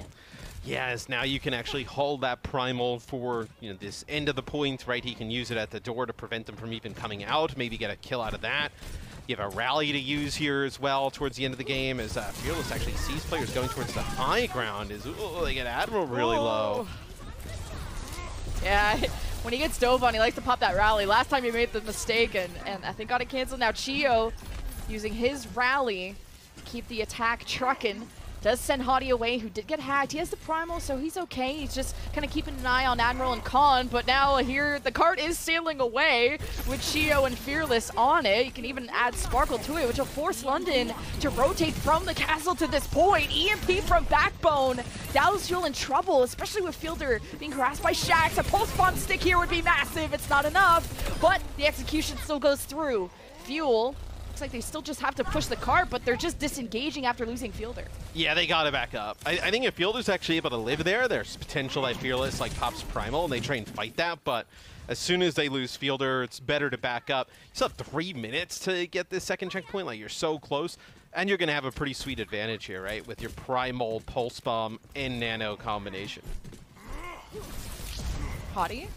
Yes, now you can actually hold that Primal for this end of the point, right? He can use it at the door to prevent them from even coming out, maybe get a kill out of that. You have a rally to use here as well towards the end of the game, as Fearless actually sees players going towards the high ground. They get Admiral really low. Yeah, when he gets dove on, he likes to pop that rally. Last time he made the mistake, and I think got it canceled. Now Chio, using his rally to keep the attack trucking, does send Hottie away, who did get hacked. He has the Primal, so he's okay. He's just kind of keeping an eye on Admiral and Khan, but now here the cart is sailing away with Chio and Fearless on it. You can even add Sparkle to it, which will force London to rotate from the castle to this point. EMP from Backbone. Dallas Fuel in trouble, especially with Fielder being harassed by Shaxx. A pulse bomb stick here would be massive. It's not enough, but the execution still goes through. Fuel, looks like they still just have to push the cart, but they're just disengaging after losing Fielder. Yeah, they got to back up. I think if Fielder's actually able to live there, there's potential that Fearless like pops Primal, and they try and fight that, but as soon as they lose Fielder, it's better to back up. You still have 3 minutes to get this second checkpoint. Like, you're so close, and you're going to have a pretty sweet advantage here, right, with your Primal, Pulse Bomb, and Nano combination. Hottie?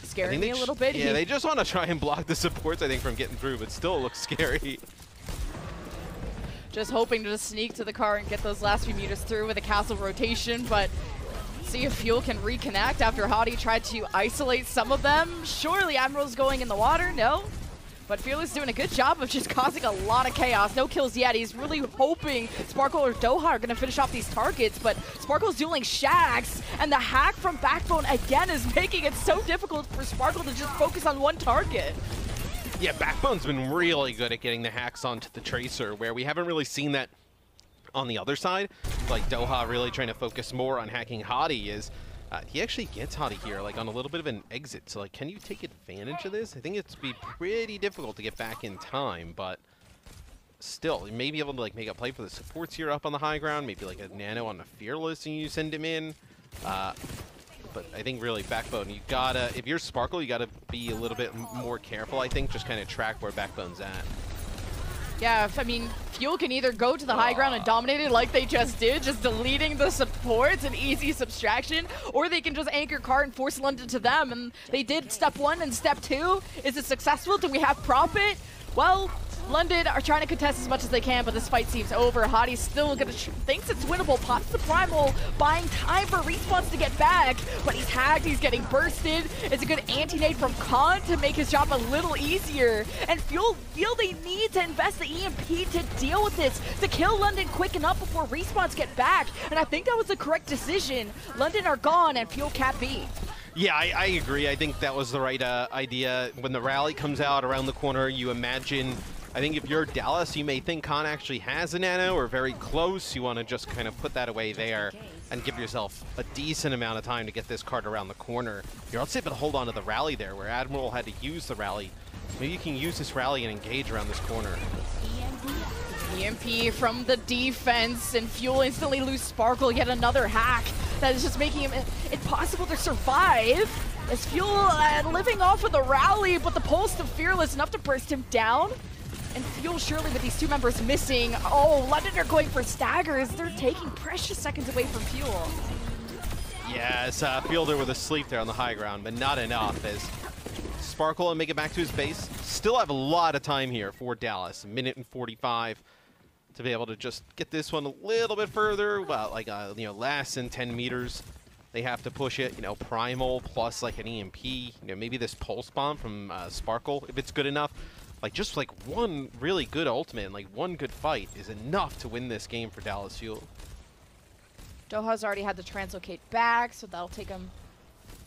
Scaring me a little bit. Yeah, they just want to try and block the supports, I think, from getting through, but still looks scary. Just hoping to just sneak to the car and get those last few meters through with a castle rotation, but see if Fuel can reconnect after Hottie tried to isolate some of them. Surely Admiral's going in the water, no? But Fearless doing a good job of just causing a lot of chaos. No kills yet. He's really hoping Sparkle or Doha are going to finish off these targets, but Sparkle's dueling Shaxx, and the hack from Backbone again is making it so difficult for Sparkle to just focus on one target. Yeah, Backbone's been really good at getting the hacks onto the Tracer, where we haven't really seen that on the other side. Like, Doha really trying to focus more on hacking Hottie is... he actually gets Hottie here, like, on a little bit of an exit. So, like, can you take advantage of this? I think it's be pretty difficult to get back in time, but still, you may be able to, like, make a play for the supports here up on the high ground. Maybe, like, a Nano on the Fearless and you send him in. But I think really Backbone, you gotta, if you're Sparkle, you gotta be a little bit more careful, I think. Just kind of track where Backbone's at. Yeah, I mean, Fuel can either go to the high ground and dominate it like they just did, just deleting the supports, an easy subtraction, or they can just anchor cart and force London to them, and they did step 1 and step 2. Is it successful? Do we have profit? Well, London are trying to contest as much as they can, but this fight seems over. Hottie's still gonna thinks it's winnable. Pops the Primal, buying time for Respawns to get back, but he's hacked, he's getting bursted. It's a good anti-nade from Khan to make his job a little easier. And Fuel feel they need to invest the EMP to deal with this, to kill London quick enough before Respawns get back. And I think that was the correct decision. London are gone and Fuel can't be. Yeah, I agree. I think that was the right idea. When the rally comes out around the corner, you imagine, I think if you're Dallas, you may think Khan actually has a nano or very close. You want to just kind of put that away there and give yourself a decent amount of time to get this card around the corner. You're also able to hold on to the rally there, where Admiral had to use the rally. Maybe you can use this rally and engage around this corner. EMP from the defense, and Fuel instantly lose Sparkle, yet another hack that is just making him impossible to survive. As Fuel living off of the rally, but the pulse of Fearless enough to burst him down. And Fuel surely with these two members missing. Oh, London are going for staggers. They're taking precious seconds away from Fuel. Yes, Fielder with a sleep there on the high ground, but not enough as Sparkle and make it back to his base. Still have a lot of time here for Dallas, 1:45 to be able to just get this one a little bit further. Well, like, less than 10 meters. They have to push it, Primal plus like an EMP, maybe this Pulse Bomb from Sparkle, if it's good enough. Like, just like one really good ultimate and like one good fight is enough to win this game for Dallas Fuel. Doha's already had to translocate back, so that'll take him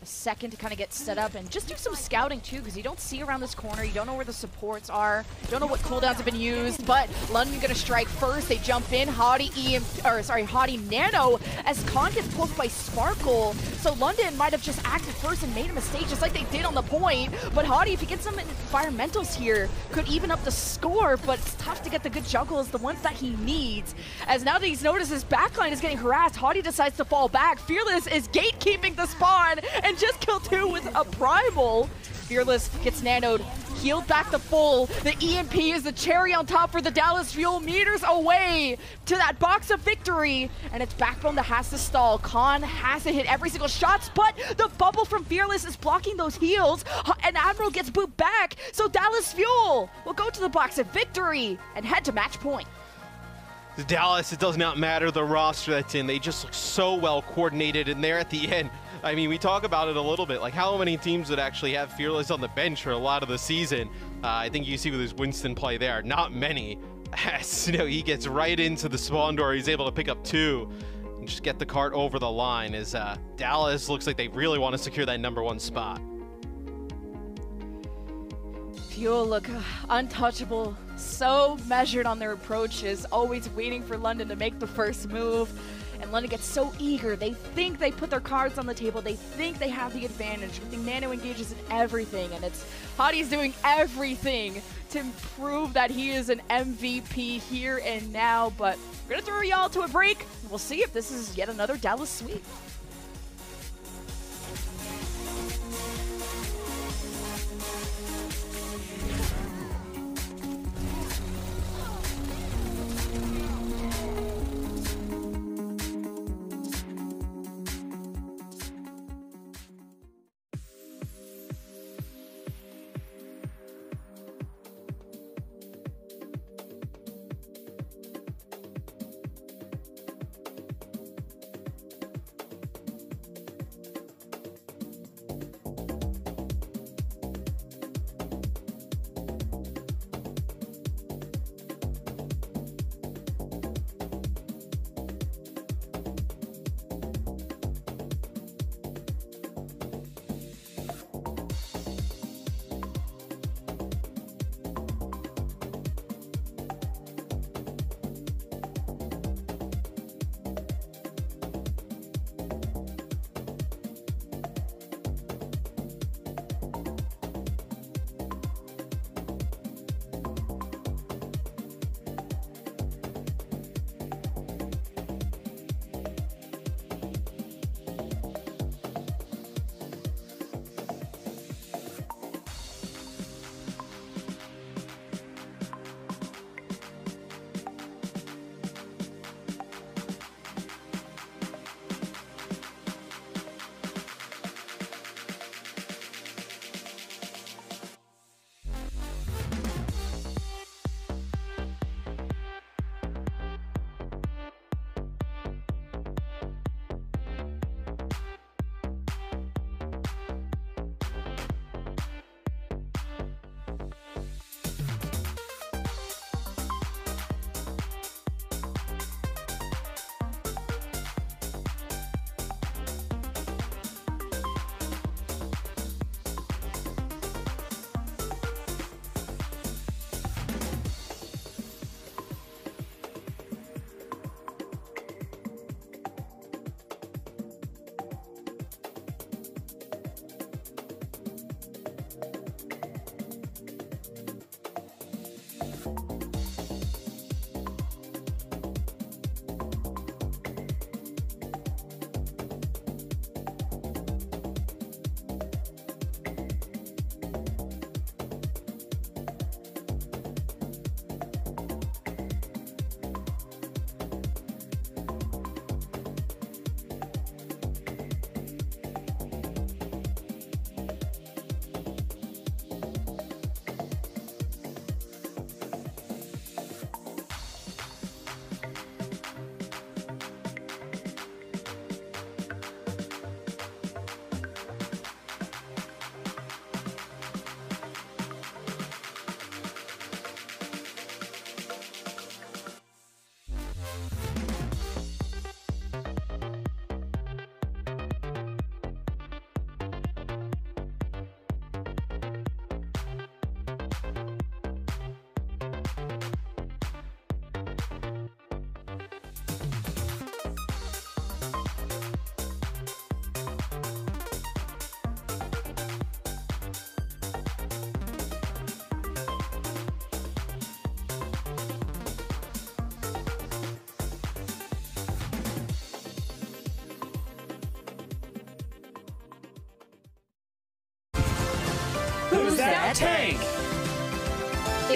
a second to kind of get set up and just do some scouting too, because you don't see around this corner, you don't know where the supports are, you don't know what cooldowns have been used, but London gonna strike first. They jump in, Hottie Nano as Khan gets pulled by Sparkle. So London might have just acted first and made a mistake just like they did on the point, but Hottie, if he gets some environmentals here, could even up the score, but it's tough to get the good juggles, the ones that he needs. As now that he's noticed his backline is getting harassed, Hottie decides to fall back. Fearless is gatekeeping the spawn and just kill 2 with a Primal. Fearless gets nanoed, healed back to full. The EMP is the cherry on top for the Dallas Fuel, meters away to that box of victory. And it's Backbone that has to stall. Khan has to hit every single shots, but the bubble from Fearless is blocking those heals. And Admiral gets booped back. So Dallas Fuel will go to the box of victory and head to match point. Dallas, it does not matter the roster that's in. They just look so well coordinated, and there at the end, I mean, we talk about it a little bit, like how many teams would actually have Fearless on the bench for a lot of the season. I think you see with his Winston play there, not many. As he gets right into the spawn door, he's able to pick up 2 and just get the cart over the line as Dallas looks like they really want to secure that #1 spot. Fuel look untouchable, so measured on their approaches, always waiting for London to make the first move. And London gets so eager. They think they put their cards on the table. They think they have the advantage. I think Nano engages in everything, and it's Hottie's doing everything to prove that he is an MVP here and now. But we're gonna throw y'all to a break. We'll see if this is yet another Dallas sweep.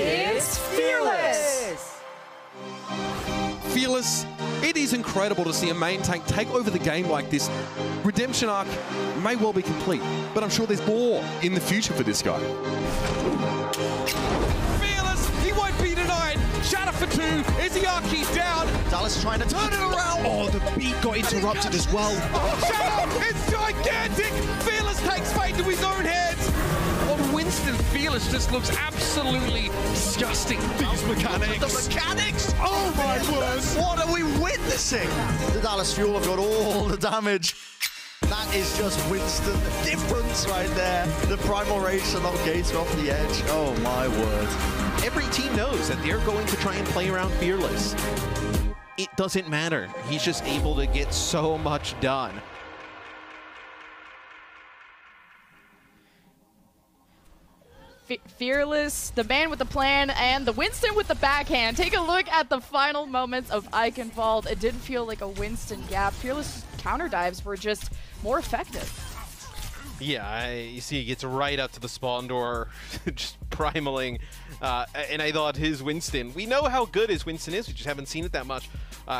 It's Fearless! Fearless, it is incredible to see a main tank take over the game like this. Redemption arc may well be complete, but I'm sure there's more in the future for this guy. Fearless, he won't be denied. Shatter for 2, Izzyarki's down. Dallas trying to turn it around. Oh, the beat got interrupted as well. Shatter, it's gigantic. Fearless takes fate into his own hands. On Winston, Fearless just looks absolutely disgusting. These mechanics. The mechanics! Oh my word! What are we witnessing? The Dallas Fuel have got all the damage. That is just Winston difference right there. The Primal Rage to knock Gator off the edge. Oh my word. Every team knows that they're going to try and play around Fearless. It doesn't matter. He's just able to get so much done. Fearless, the man with the plan, and the Winston with the backhand. Take a look at the final moments of Eichenwald. It didn't feel like a Winston gap. Fearless counter dives were just more effective. Yeah, you see he gets right up to the spawn door, just primaling. And I thought his Winston, we know how good his Winston is, we just haven't seen it that much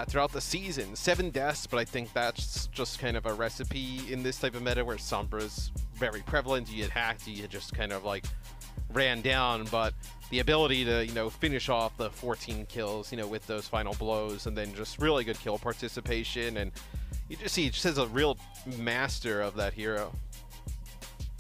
throughout the season. 7 deaths, but I think that's just kind of a recipe in this type of meta where Sombra's very prevalent. You get hacked, you just kind of like ran down, but the ability to, you know, finish off the 14 kills, you know, with those final blows, and then just really good kill participation, and you just see he just has a real master of that hero.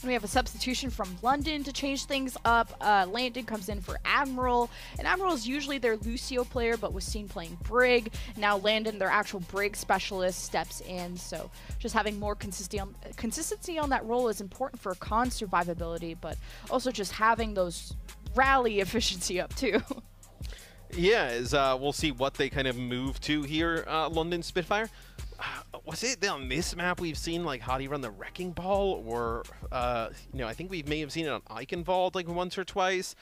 We have a substitution from London to change things up. Landon comes in for Admiral, and Admiral is usually their Lucio player, but was seen playing Brig. Now Landon, their actual Brig specialist, steps in, so just having more consistency on that role is important for con survivability, but also just having those rally efficiency up too. Yeah, as we'll see what they kind of move to here, London Spitfire. Was it on this map we've seen like Hadi run the Wrecking Ball, or you know, I think we may have seen it on Eichenwald like once or twice.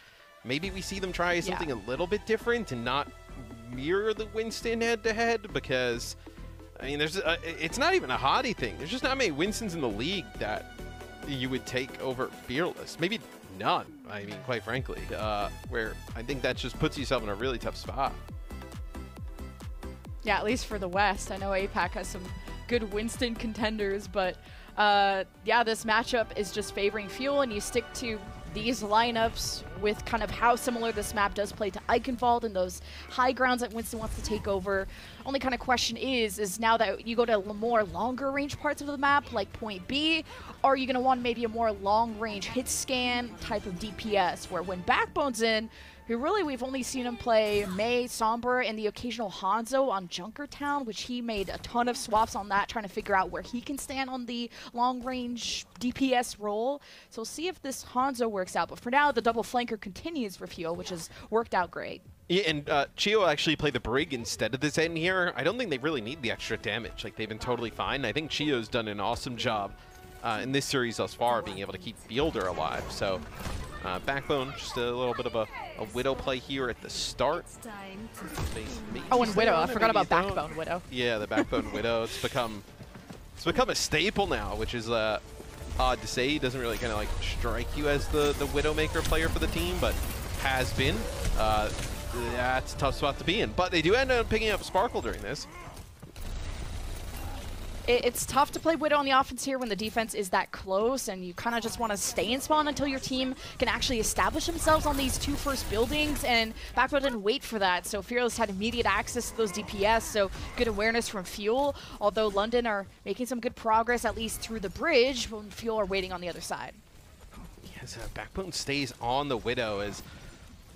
Maybe we see them try something a little bit different and not mirror the Winston head-to-head, because I mean, there's it's not even a Hadi thing. There's just not many Winstons in the league that you would take over Fearless. Maybe none. I mean, quite frankly, where I think that just puts yourself in a really tough spot. Yeah, at least for the West. I know APAC has some good Winston contenders, but yeah, this matchup is just favoring Fuel, and you stick to these lineups with kind of how similar this map does play to Eichenwald and those high grounds that Winston wants to take over. Only kind of question is now that you go to more longer range parts of the map, like point B, are you going to want maybe a more long range hit scan type of DPS, where when Backbone's in, who really we've only seen him play Mei, Sombra, and the occasional Hanzo on Junkertown, which he made a ton of swaps on that, trying to figure out where he can stand on the long-range DPS role. So we'll see if this Hanzo works out. But for now, the double flanker continues for Fuel, which has worked out great. Yeah, and Chio actually played the Brig instead of the Zen here. I don't think they really need the extra damage. Like, they've been totally fine. I think Chio's done an awesome job in this series thus far, being able to keep Fielder alive. So Backbone, just a little bit of a Widow play here at the start. Oh, and Widow. I forgot about Backbone Widow. Yeah, the Backbone Widow. It's become a staple now, which is odd to say. He doesn't really kind of like strike you as the Widowmaker player for the team, but has been. That's a tough spot to be in. But they do end up picking up Sparkle during this. It's tough to play Widow on the offense here when the defense is that close, and you kind of just want to stay in spawn until your team can actually establish themselves on these 2 first buildings, and Backbone didn't wait for that, so Fearless had immediate access to those DPS, so good awareness from Fuel, although London are making some good progress, at least through the bridge, when Fuel are waiting on the other side. Yes, Backbone stays on the Widow as...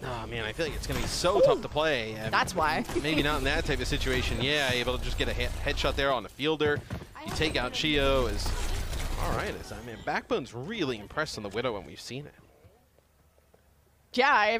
Oh man, I feel like it's going to be so tough to play. That's why. Maybe not in that type of situation. Yeah, able to just get a headshot there on the Fielder. You take out Chio. All right, I mean, Backbone's really impressed on the Widow when we've seen it. Yeah,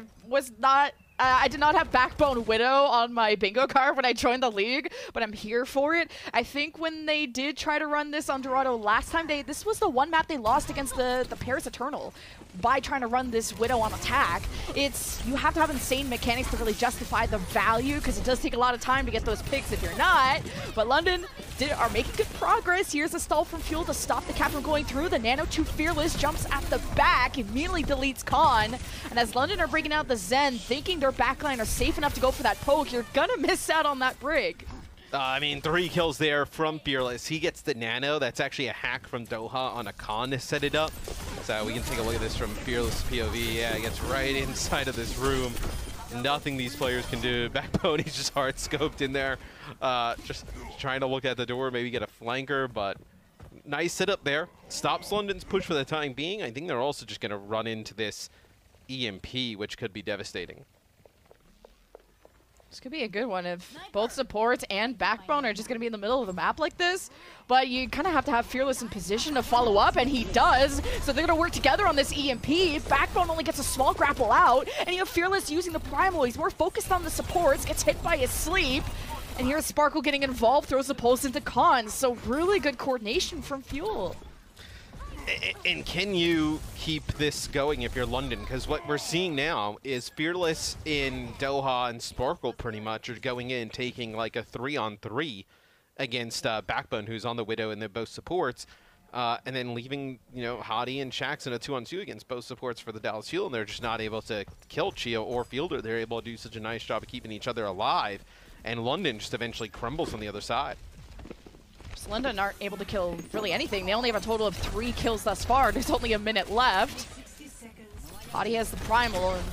I did not have Backbone Widow on my bingo card when I joined the league, but I'm here for it. I think when they did try to run this on Dorado last time, this was the one map they lost against the Paris Eternal by trying to run this Widow on attack. You have to have insane mechanics to really justify the value, because it does take a lot of time to get those picks if you're not. But London are making good progress. Here's a stall from Fuel to stop the cap from going through. The Nano to Fearless jumps at the back, immediately deletes Khan. And as London are bringing out the Zen, thinking their backline are safe enough to go for that poke, you're gonna miss out on that Brig. I mean, 3 kills there from Fearless. He gets the Nano. That's actually a hack from Doha on a Khan to set it up. So we can take a look at this from Fearless POV. Yeah, he gets right inside of this room. Nothing these players can do. Backbone, he's just hard scoped in there. Just trying to look at the door, maybe get a flanker, but nice setup there. Stops London's push for the time being. I think they're also just going to run into this EMP, which could be devastating. This could be a good one if both supports and Backbone are just going to be in the middle of the map like this. But you kind of have to have Fearless in position to follow up, and he does. So they're going to work together on this EMP. Backbone only gets a small grapple out, and you have Fearless using the Primal. He's more focused on the supports, gets hit by his sleep. And here's Sparkle getting involved, throws the pulse into Khan. So really good coordination from Fuel. And can you keep this going if you're London? Because what we're seeing now is Fearless in Doha and Sparkle pretty much are going in taking like a 3-on-3 against Backbone, who's on the Widow, and they're both supports. And then leaving, you know, Hottie and Shax in a 2-on-2 against both supports for the Dallas Fuel, and they're just not able to kill Chio or Fielder. They're able to do such a nice job of keeping each other alive. And London just eventually crumbles on the other side. London aren't able to kill really anything. They only have a total of 3 kills thus far. There's only a minute left. Hottie has the Primal, and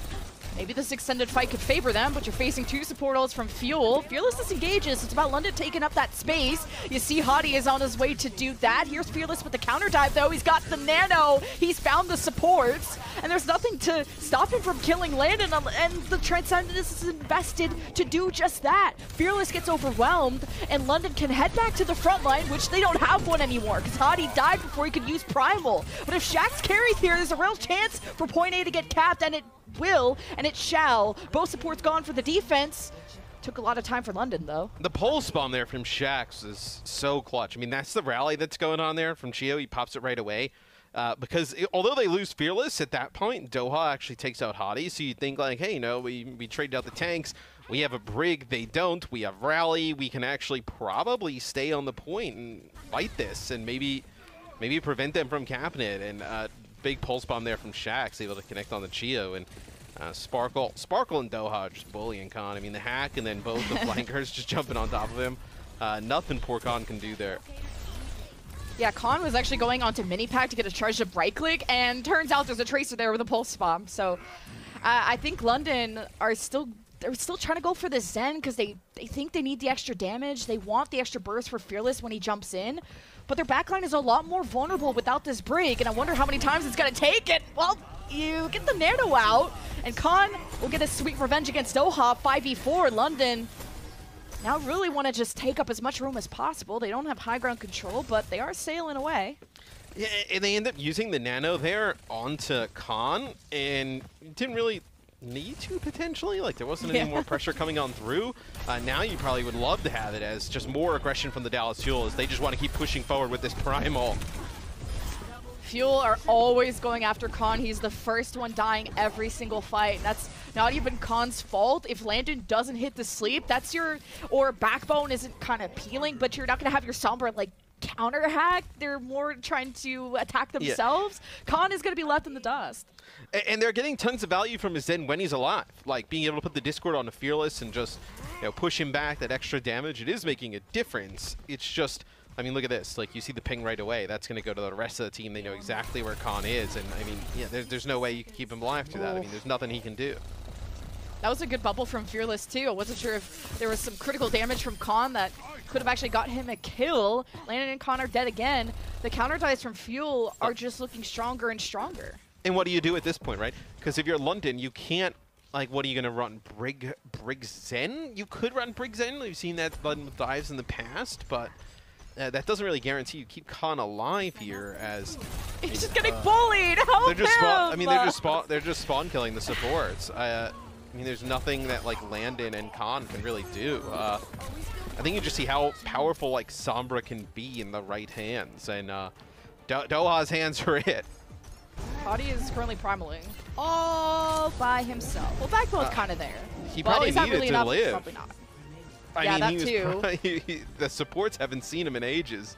maybe this extended fight could favor them, but you're facing 2 support ults from Fuel. Fearless disengages. It's about London taking up that space. You see Hottie is on his way to do that. Here's Fearless with the counter dive, though. He's got the Nano. He's found the supports, and there's nothing to stop him from killing Landon, and the Transcendence is invested to do just that. Fearless gets overwhelmed, and London can head back to the front line, which they don't have one anymore, because Hottie died before he could use Primal. But if Shax carries here, there's a real chance for point A to get capped, and it will, and it shall. Both supports gone for the defense. Took a lot of time for London, though. The pulse bomb there from Shax is so clutch. I mean, that's the rally that's going on there from Chio. He pops it right away. Because although they lose Fearless, at that point, Doha actually takes out Hottie. So you think like, hey, you know, we traded out the tanks. We have a Brig. They don't. We have Rally. We can actually probably stay on the point and fight this and maybe prevent them from capping it. And big pulse bomb there from Shax, able to connect on the Chio. And Sparkle and Doha just bullying Khan. I mean, the hack and then both the flankers just jumping on top of him. Nothing poor Khan can do there. Yeah, Khan was actually going onto Mini-Pack to get a charged up right click, and turns out there's a Tracer there with a pulse bomb. So I think London are still trying to go for the Zen because they think they need the extra damage. They want the extra burst for Fearless when he jumps in. But their backline is a lot more vulnerable without this Brig, and I wonder how many times it's going to take it. Well, you get the Nano out, and Khan will get a sweet revenge against Doha, 5v4. London now really want to just take up as much room as possible. They don't have high ground control, but they are sailing away. Yeah, and they end up using the Nano there onto Khan, and didn't really need to, potentially. Like, there wasn't any more pressure coming on through. Now you probably would love to have it as just more aggression from the Dallas Fuel, as they just want to keep pushing forward with this Primal. Fuel are always going after Khan. He's the first one dying every single fight. That's not even Khan's fault. If Landon doesn't hit the sleep, that's or Backbone isn't kind of peeling, but you're not going to have your Sombra, like, counter hack. They're more trying to attack themselves. Yeah. Khan is going to be left in the dust. And they're getting tons of value from his Zen when he's alive. Like, being able to put the Discord on a Fearless and just, you know, push him back, that extra damage, it is making a difference. It's just, I mean, look at this. Like, you see the ping right away. That's going to go to the rest of the team. They know exactly where Khan is. And, I mean, yeah, there's no way you can keep him alive through that. I mean, there's nothing he can do. That was a good bubble from Fearless, too. I wasn't sure if there was some critical damage from Khan that could have actually got him a kill. Landon and Khan are dead again. The counter dives from Fuel are just looking stronger and stronger. And what do you do at this point, right? Because if you're London, you can't, like, what are you going to run? Brig Zen? You could run Brig Zen. We've seen that done with dives in the past, but that doesn't really guarantee you keep Khan alive here, as he's just getting bullied. Help him! They're just spawn killing the supports. I mean, there's nothing that, like, Landon and Khan can really do. I think you just see how powerful, like, Sombra can be in the right hands, and Doha's hands are it. Hottie is currently primaling all by himself. Well, Backbone's kind of there. He probably needed to live. Probably not. I mean, that too. The supports haven't seen him in ages.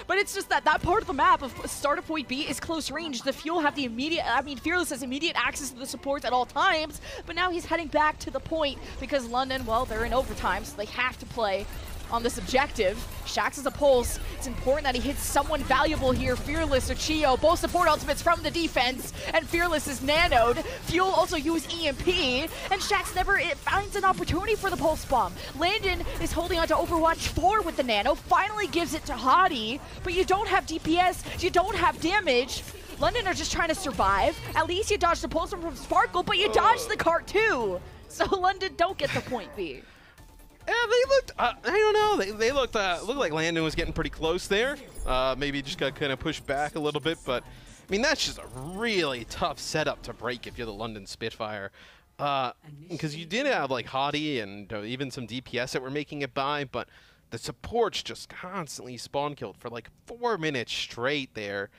But it's just that part of the map of start of point B is close range. The Fuel have the immediate, Fearless has immediate access to the supports at all times, but now he's heading back to the point because London, well, they're in overtime, so they have to play on this objective. Shax is a pulse. It's important that he hits someone valuable here. Fearless or Chio, both support ultimates from the defense, and Fearless is nanoed. Fuel also used EMP, and Shax never finds an opportunity for the pulse bomb. Landon is holding on to Overwatch 4 with the nano, finally gives it to Hadi, but you don't have DPS, you don't have damage. London are just trying to survive. At least you dodged the pulse from Sparkle, but you dodged the cart too. So London don't get the point B. Yeah, they looked, I don't know, they looked like Landon was getting pretty close there. Maybe just got kind of pushed back a little bit, but I mean, that's just a really tough setup to break if you're the London Spitfire. Because you did have like Hadi and even some DPS that were making it by, but the supports just constantly spawn killed for like 4 minutes straight there.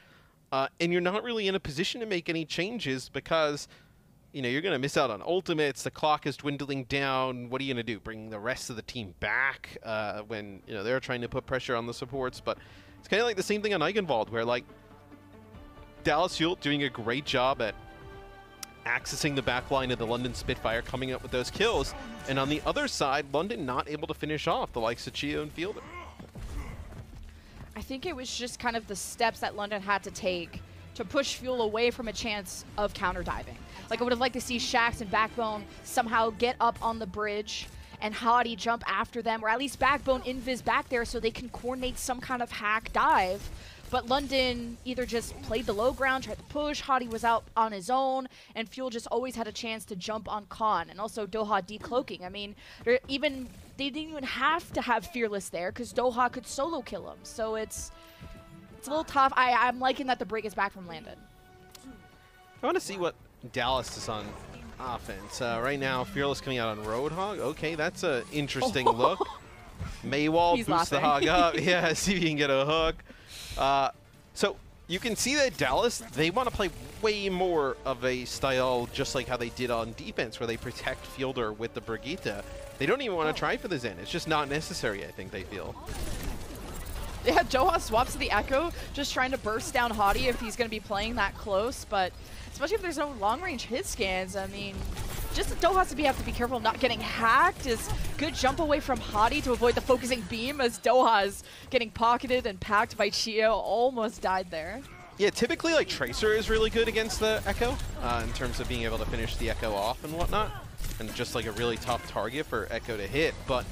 And you're not really in a position to make any changes because you're going to miss out on ultimates. The clock is dwindling down. What are you going to do? Bring the rest of the team back when they're trying to put pressure on the supports? But it's kind of like the same thing on Eigenwald, where like Dallas Fuel doing a great job at accessing the backline of the London Spitfire, coming up with those kills, and on the other side, London not able to finish off the likes of Chio and Fielder. I think it was just kind of the steps that London had to take to push Fuel away from a chance of counter diving. Like, I would have liked to see Shax and Backbone somehow get up on the bridge and Hadi jump after them, or at least Backbone invis back there so they can coordinate some kind of hack dive. But London either just played the low ground, tried to push, Hadi was out on his own, and Fuel just always had a chance to jump on Khan, and also Doha decloaking. I mean, they didn't even have to have Fearless there, because Doha could solo kill him. So it's a little tough. I'm liking that the break is back from Landon. I want to see what Dallas is on offense. Right now, Fearless coming out on Roadhog. Okay, that's an interesting look. Maywall boosts the hog up. Yeah, see if you can get a hook. So you can see that Dallas, they want to play way more of a style just like how they did on defense, where they protect Fielder with the Brigitte. They don't even want to try for the Zen. It's just not necessary, I think they feel. Yeah, Doha swaps to the Echo, just trying to burst down Hadi if he's going to be playing that close, but especially if there's no long-range hit scans, I mean, just Doha has to have to be careful not getting hacked. Is good jump away from Hadi to avoid the focusing beam as Doha is getting pocketed and packed by Chio. Almost died there. Yeah, typically like Tracer is really good against the Echo in terms of being able to finish the Echo off and whatnot, and just like a really tough target for Echo to hit. But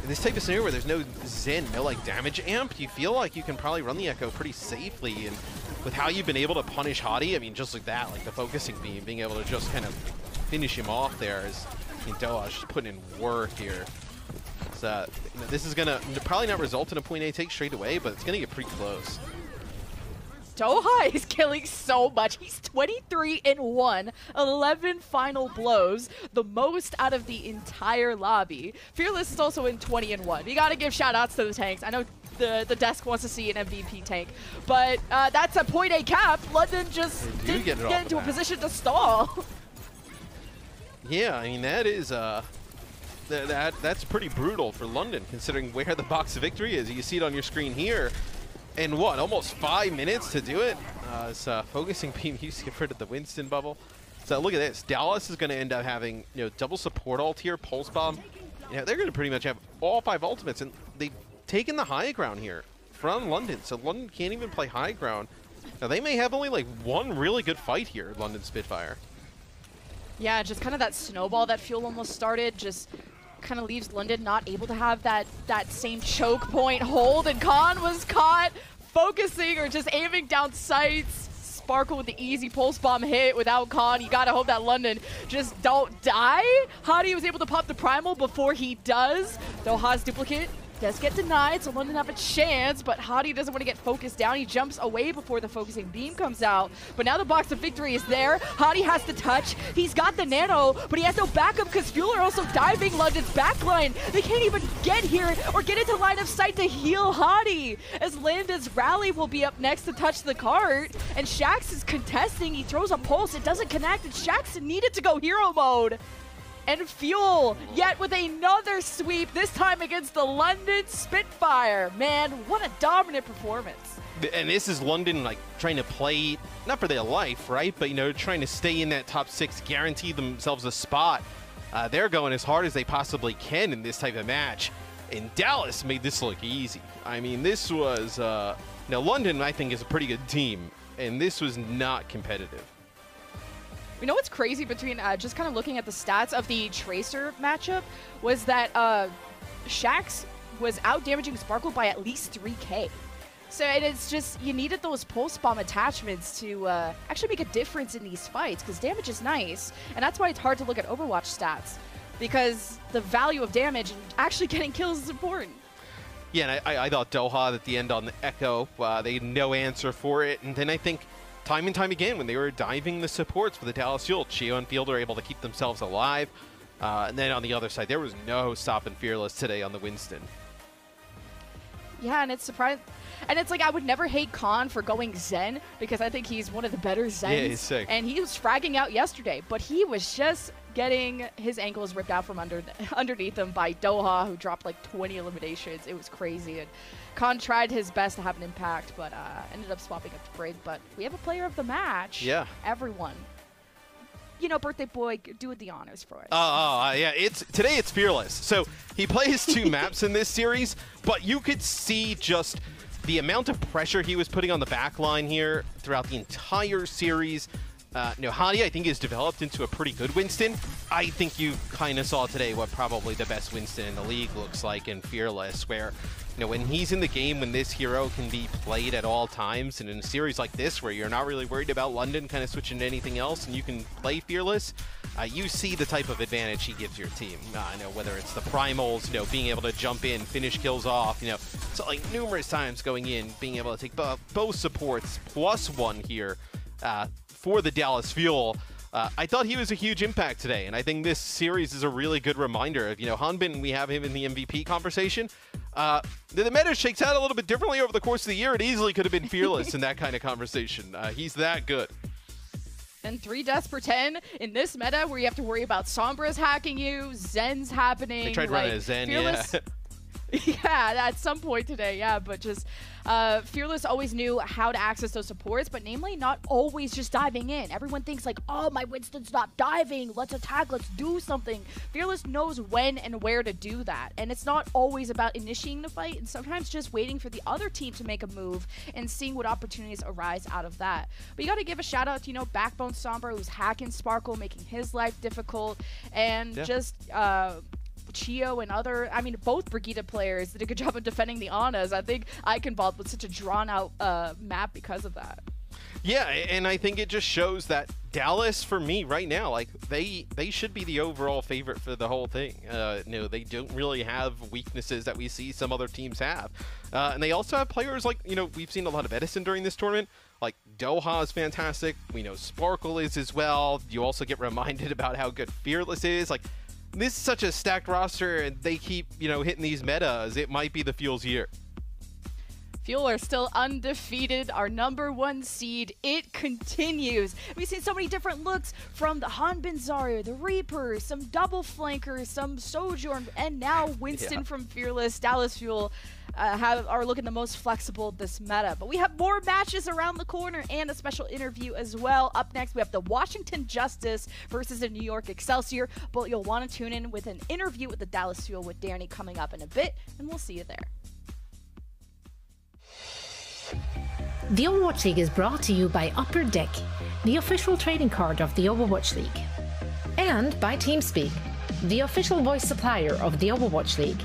in this type of scenario where there's no Zen, no like damage amp, you feel like you can probably run the Echo pretty safely. And with how you've been able to punish Hadi, I mean, just like that, like the focusing beam, being able to just kind of finish him off there is, I mean, Doha's just putting in work here. So, this is going to probably not result in a point A take straight away, but it's going to get pretty close. Doha is killing so much. He's 23-1, 11 final blows, the most out of the entire lobby. Fearless is also in 20-1. You got to give shout-outs to the tanks. I know the desk wants to see an MVP tank, but that's a point A cap. London just didn't get into a position to stall. Yeah, I mean, that is that's pretty brutal for London, considering where the box of victory is. You see it on your screen here. And what, almost 5 minutes to do it? It's focusing beam used to get rid of the Winston bubble. So look at this. Dallas is going to end up having double support ult here, pulse bomb. They're going to pretty much have all 5 ultimates, and they've taken the high ground here from London. So London can't even play high ground. Now they may have only like one really good fight here, London Spitfire. Yeah, just kind of that snowball that Fuel almost started, just kind of leaves London not able to have that same choke point hold, and Khan was caught focusing or just aiming down sights. Sparkle with the easy pulse bomb hit without Khan. You gotta hope that London just don't die. Hadi was able to pop the primal before he does. Doha's duplicate does get denied, so London have a chance, but Hadi doesn't want to get focused down. He jumps away before the focusing beam comes out, but now the box of victory is there. Hadi has to touch. He's got the nano, but he has no backup because Fuel are also diving London's backline. They can't even get here or get into line of sight to heal Hadi, as Landon's rally will be up next to touch the cart, and Shax is contesting. He throws a pulse. It doesn't connect, and Shax needed to go hero mode. And Fuel, yet with another sweep, this time against the London Spitfire. Man, what a dominant performance. And this is London, like, trying to play, not for their life, right? But, you know, trying to stay in that top 6, guarantee themselves a spot. They're going as hard as they possibly can in this type of match. And Dallas made this look easy. I mean, this was, now London, I think, is a pretty good team. And this was not competitive. You know what's crazy between just kind of looking at the stats of the Tracer matchup was that Shaxx was out-damaging Sparkle by at least 3K. So it's just, you needed those post-bomb attachments to actually make a difference in these fights, because damage is nice, and that's why it's hard to look at Overwatch stats, because the value of damage and actually getting kills is important. Yeah, and I thought Doha at the end on the Echo, they had no answer for it, and then I think time and time again when they were diving the supports for the Dallas Fuel, Chio and Field are able to keep themselves alive, and then on the other side, there was no stopping Fearless today on the Winston. Yeah, and it's surprising. And it's like, I would never hate Khan for going Zen, because I think he's one of the better Zens. Yeah, he's sick. And he was fragging out yesterday, but he was just getting his ankles ripped out from underneath him by Doha, who dropped like 20 eliminations. It was crazy. And Khan tried his best to have an impact, but ended up swapping up to Brig. But we have a player of the match. Yeah. Everyone. You know, birthday boy, do the honors for us. Yeah, today it's Fearless. So he plays 2 maps in this series, but you could see just the amount of pressure he was putting on the back line here throughout the entire series. Hadi, I think, has developed into a pretty good Winston. I think you kind of saw today what probably the best Winston in the league looks like in Fearless, where, you know, when he's in the game, when this hero can be played at all times, and in a series like this where you're not really worried about London kind of switching to anything else and you can play Fearless, you see the type of advantage he gives your team. Whether it's the primals, being able to jump in, finish kills off, so like numerous times going in, being able to take both supports +1 here for the Dallas Fuel. I thought he was a huge impact today, and I think this series is a really good reminder of, Hanbin, we have him in the MVP conversation. The meta shakes out a little bit differently over the course of the year. It easily could have been Fearless in that kind of conversation. He's that good. And 3 deaths per 10 in this meta where you have to worry about Sombra's hacking you, Zen's happening. They tried running a Zen, Fearless, yeah. Yeah, at some point today, yeah, but just Fearless always knew how to access those supports, but namely not always just diving in. Everyone thinks like, oh, my Winston's not diving, let's attack, let's do something. Fearless knows when and where to do that, and it's not always about initiating the fight, and sometimes just waiting for the other team to make a move and seeing what opportunities arise out of that. But you gotta give a shout out to, Backbone Sombra, who's hacking Sparkle, making his life difficult, and just Chio and both Brigitte players did a good job of defending the Anas. I think Eichenwald was such a drawn-out map because of that. Yeah, and I think it just shows that Dallas, for me, right now, like, they should be the overall favorite for the whole thing. They don't really have weaknesses that we see some other teams have. And they also have players like, we've seen a lot of Edison during this tournament. Like, Doha is fantastic. We know Sparkle is as well. You also get reminded about how good Fearless is. Like, this is such a stacked roster, and they keep, hitting these metas. It might be the Fuel's year. Fuel are still undefeated, our #1 seed. It continues. We've seen so many different looks from the Hanbin Zarya, the Reaper, some double flankers, some Sojourn, and now Winston from Fearless. Dallas Fuel are looking the most flexible this meta. But we have more matches around the corner and a special interview as well. Up next, we have the Washington Justice versus the New York Excelsior. But you'll want to tune in with an interview with the Dallas Fuel with Danny coming up in a bit, and we'll see you there. The Overwatch League is brought to you by Upper Deck, the official trading card of the Overwatch League. And by TeamSpeak, the official voice supplier of the Overwatch League.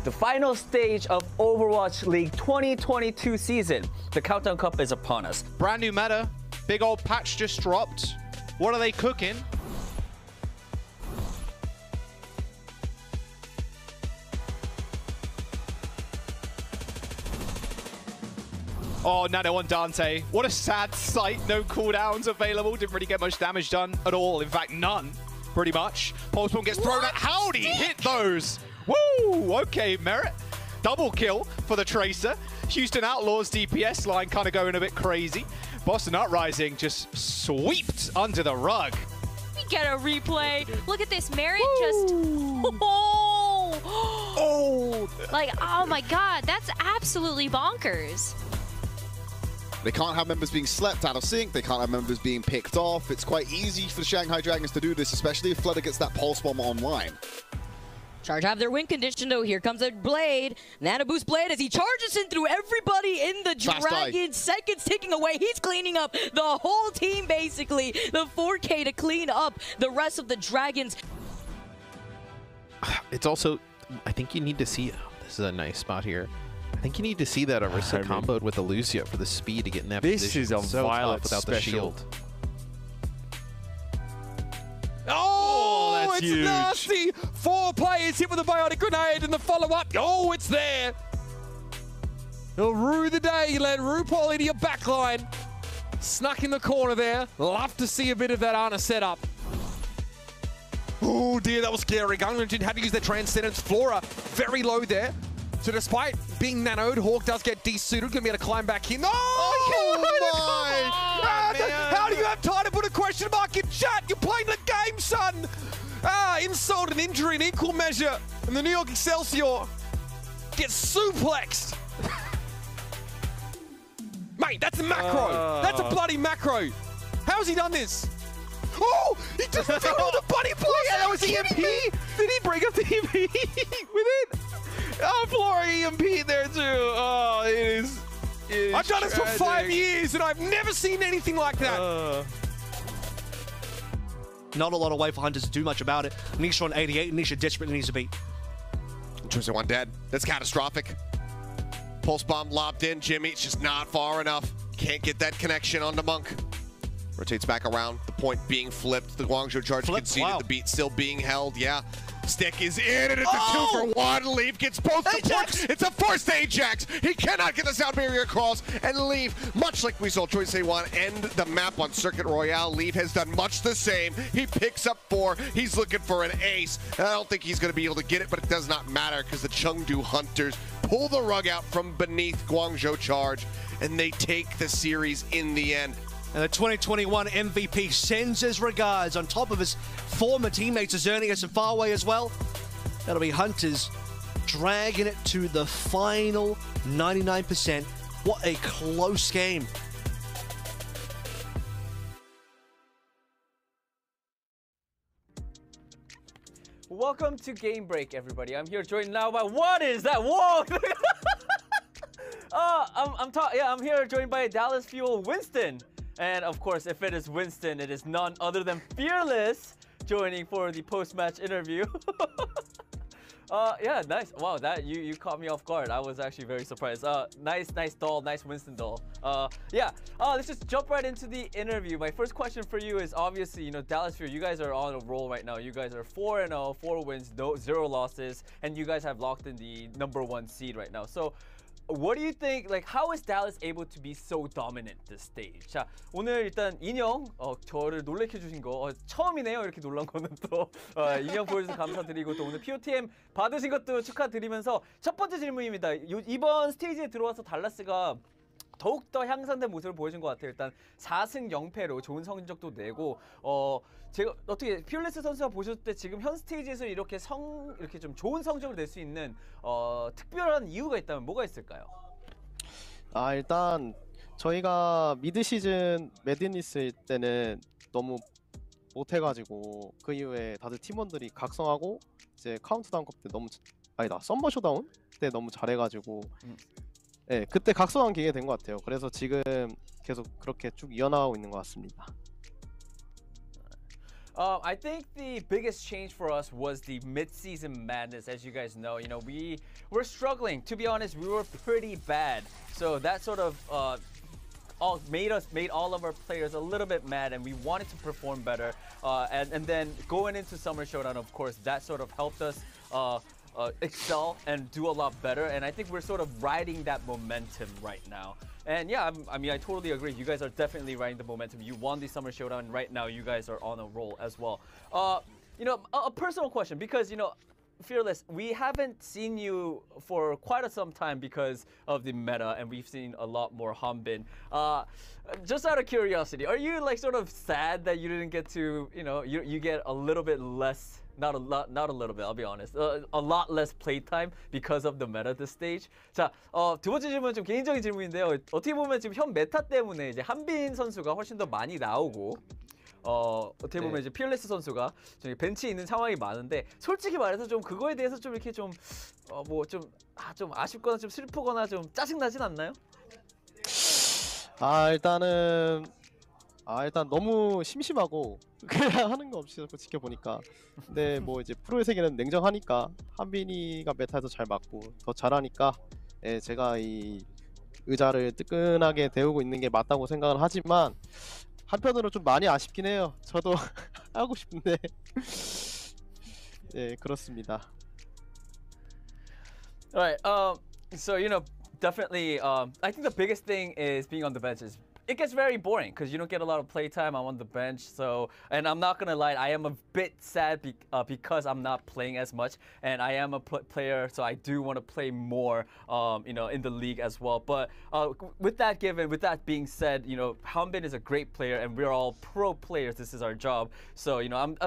The final stage of Overwatch League 2022 season. The Countdown Cup is upon us. Brand new meta. Big old patch just dropped. What are they cooking? Oh, Nano on Dante. What a sad sight. No cooldowns available. Didn't really get much damage done at all. In fact, none, pretty much. Pulse bomb gets thrown out. Howdy, hit those. Woo! Okay, Merit. Double kill for the Tracer. Houston Outlaws DPS line kind of going a bit crazy. Boston Uprising just swept under the rug. We get a replay. Look at this. Merit just... Oh! Like, oh my god. That's absolutely bonkers. They can't have members being slept out of sync. They can't have members being picked off. It's quite easy for the Shanghai Dragons to do this, especially if Flutter gets that Pulse Bomb online. Charge have their win condition though. Here comes a Blade. Nano boost Blade as he charges in through everybody in the Dragon. Seconds ticking away. He's cleaning up the whole team basically. The 4K to clean up the rest of the Dragons. It's also, I think you need to see, this is a nice spot here. I think you need to see that Orisa comboed with Elusia for the speed to get in that position. This is a so Violet without special. the shield. Oh, that's it's huge. nasty. 4 players hit with a biotic grenade and the follow-up. Oh, it's there. He'll rue the day you let RuPaul into your backline. Snuck in the corner there. Love to see a bit of that Ana setup. Oh dear, that was scary. Gungeon had to use their Transcendence. Flora very low there. So despite being nanoed, Hawk does get desuited. Gonna be able to climb back in. How do you have time to put a question mark in chat? You're playing the game, son. Insult and injury in equal measure. And the New York Excelsior gets suplexed. Mate, that's a macro. That's a bloody macro. How's he done this? Oh, he just did all the bunny plays. That was EMP. Did he break up the EMP with it? Oh, Flora EMP there too. Oh, it is I've done this for tragic. 5 years and I've never seen anything like that. Not a lot of way for Hunters to do much about it. Nisha on 88, Nisha desperately needs to beat. Interesting one dead. That's catastrophic. Pulse bomb lobbed in. Jimmy, it's just not far enough. Can't get that connection onto Monk. Rotates back around. The point being flipped. The Guangzhou charge conceded. Wow. The beat still being held. Yeah. Stick is in, and it's a 2-for-1. Leaf gets both the points. It's a forced Ajax. He cannot get the sound barrier across, and Leaf, much like we saw Choice A1 end the map on Circuit Royale, Leaf has done much the same. He picks up 4. He's looking for an ace. And I don't think he's going to be able to get it, but it does not matter because the Chengdu Hunters pull the rug out from beneath Guangzhou charge, and they take the series in the end. And the 2021 MVP sends his regards on top of his former teammates Azernius and Farway as well. That'll be Hunters dragging it to the final 99%. What a close game. Welcome to Game Break, everybody. I'm here joined now by what is that? Whoa! I'm here joined by Dallas Fuel Winston. And of course, if it is Winston, it is none other than Fearless joining for the post-match interview. Yeah, nice. Wow, that you caught me off guard. I was actually very surprised. Nice doll, nice Winston doll. Let's just jump right into the interview. My first question for you is obviously, Dallas Fuel, you guys are on a roll right now. You guys are 4-0, 4 wins, 0 losses, and you guys have locked in the #1 seed right now. So, what do you think, how is Dallas able to be so dominant this stage? 자, 오늘 일단 인형, 저를 놀래켜주신 거 처음이네요. 이렇게 놀란 거는 또 인형 보여주셔서 감사드리고 또 오늘 POTM 받으신 것도 축하드리면서 첫 번째 질문입니다. 이번 스테이지에 들어와서 달라스가 더욱더 향상된 모습을 보여준 것 같아요. 일단 4승 0패로 좋은 성적도 내고 제가 어떻게 피올레스 선수가 보셨을 때 지금 현 스테이지에서 이렇게 좀 좋은 성적을 낼 수 있는 특별한 이유가 있다면 뭐가 있을까요? 일단 저희가 미드 시즌 매드니스 때는 너무 못해가지고 그 이후에 다들 팀원들이 각성하고 이제 카운트다운 컵 때 썸머 쇼다운 때 너무 잘해가지고 네, 그때 각성한 기회가 된 것 같아요. 그래서 지금 계속 그렇게 쭉 이어나가고 있는 것 같습니다. I think the biggest change for us was the mid-season madness. As you guys know, we were struggling. To be honest, we were pretty bad. So that sort of made all of our players a little bit mad, and we wanted to perform better. And then going into Summer Showdown, of course, that sort of helped us excel and do a lot better. And I think we're sort of riding that momentum right now. And yeah, I mean, I totally agree. You guys are definitely riding the momentum. You won the Summer Showdown. Right now, you guys are on a roll as well. A personal question, because, Fearless, we haven't seen you for quite some time because of the meta, and we've seen a lot more Hanbin. Just out of curiosity, are you like sort of sad that you didn't get to, you get a little bit less, not a little bit, I'll be honest, a lot less playtime because of the meta at this stage? 자, 두 번째 질문은 좀 개인적인 질문인데요. 어떻게 보면 지금 현 메타 때문에 이제 한빈 선수가 훨씬 더 많이 나오고, 어떻게 보면 이제 피어레스 선수가 저기 벤치에 있는 상황이 많은데, 솔직히 말해서 좀 그거에 대해서 좀 이렇게 좀 아쉽거나 좀 슬프거나 좀 짜증나진 않나요? 일단 너무 심심하고 그냥 하는 거 없이 자꾸 지켜보니까. 근데 뭐 이제 프로의 세계는 냉정하니까 한빈이가 메타에서 잘 맞고 더 잘하니까 제가 이 의자를 뜨끈하게 데우고 있는 게 맞다고 생각을 하지만, 한편으로 좀 많이 아쉽긴 해요. 저도 하고 싶은데. 네, 그렇습니다. Alright, so definitely, I think the biggest thing is being on the benches. It gets very boring because you don't get a lot of playtime. I'm on the bench, so, and I'm not gonna lie, I am a bit sad because I'm not playing as much, and I am a player, so I do want to play more, in the league as well. But with that being said, Hanbin is a great player, and we're all pro players. This is our job, so I'm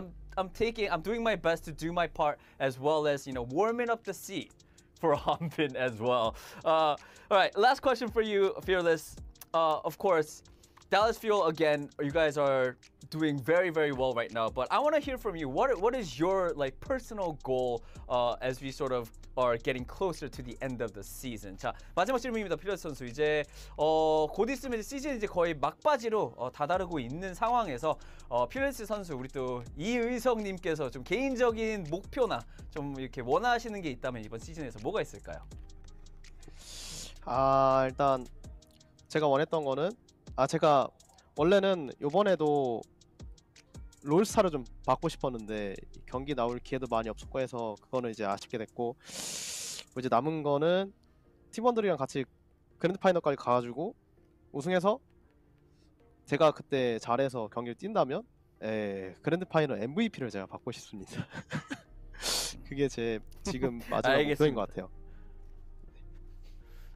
doing my best to do my part, as well as warming up the seat for Hanbin as well. All right, last question for you, Fearless. Of course, Dallas Fuel, again, you guys are doing very, very well right now. But I want to hear from you. What is your personal goal as we sort of are getting closer to the end of the season? 자, 마지막 질문입니다, 피어레스 선수. 이제 곧 있으면 시즌 이제 거의 막바지로 다다르고 있는 상황에서 피어레스 선수, 우리 또 이의성님께서 좀 개인적인 목표나 좀 이렇게 원하시는 게 있다면 이번 시즌에서 뭐가 있을까요? 일단 제가 원했던 거는, 제가 원래는 요번에도 롤스타를 좀 받고 싶었는데 경기 나올 기회도 많이 없었고 해서 그거는 이제 아쉽게 됐고, 이제 남은 거는 팀원들이랑 같이 그랜드 파이널까지 가가지고 우승해서 제가 그때 잘해서 경기를 뛴다면 그랜드 파이널 MVP를 제가 받고 싶습니다. 그게 제 지금 마지막 목표인 것 같아요.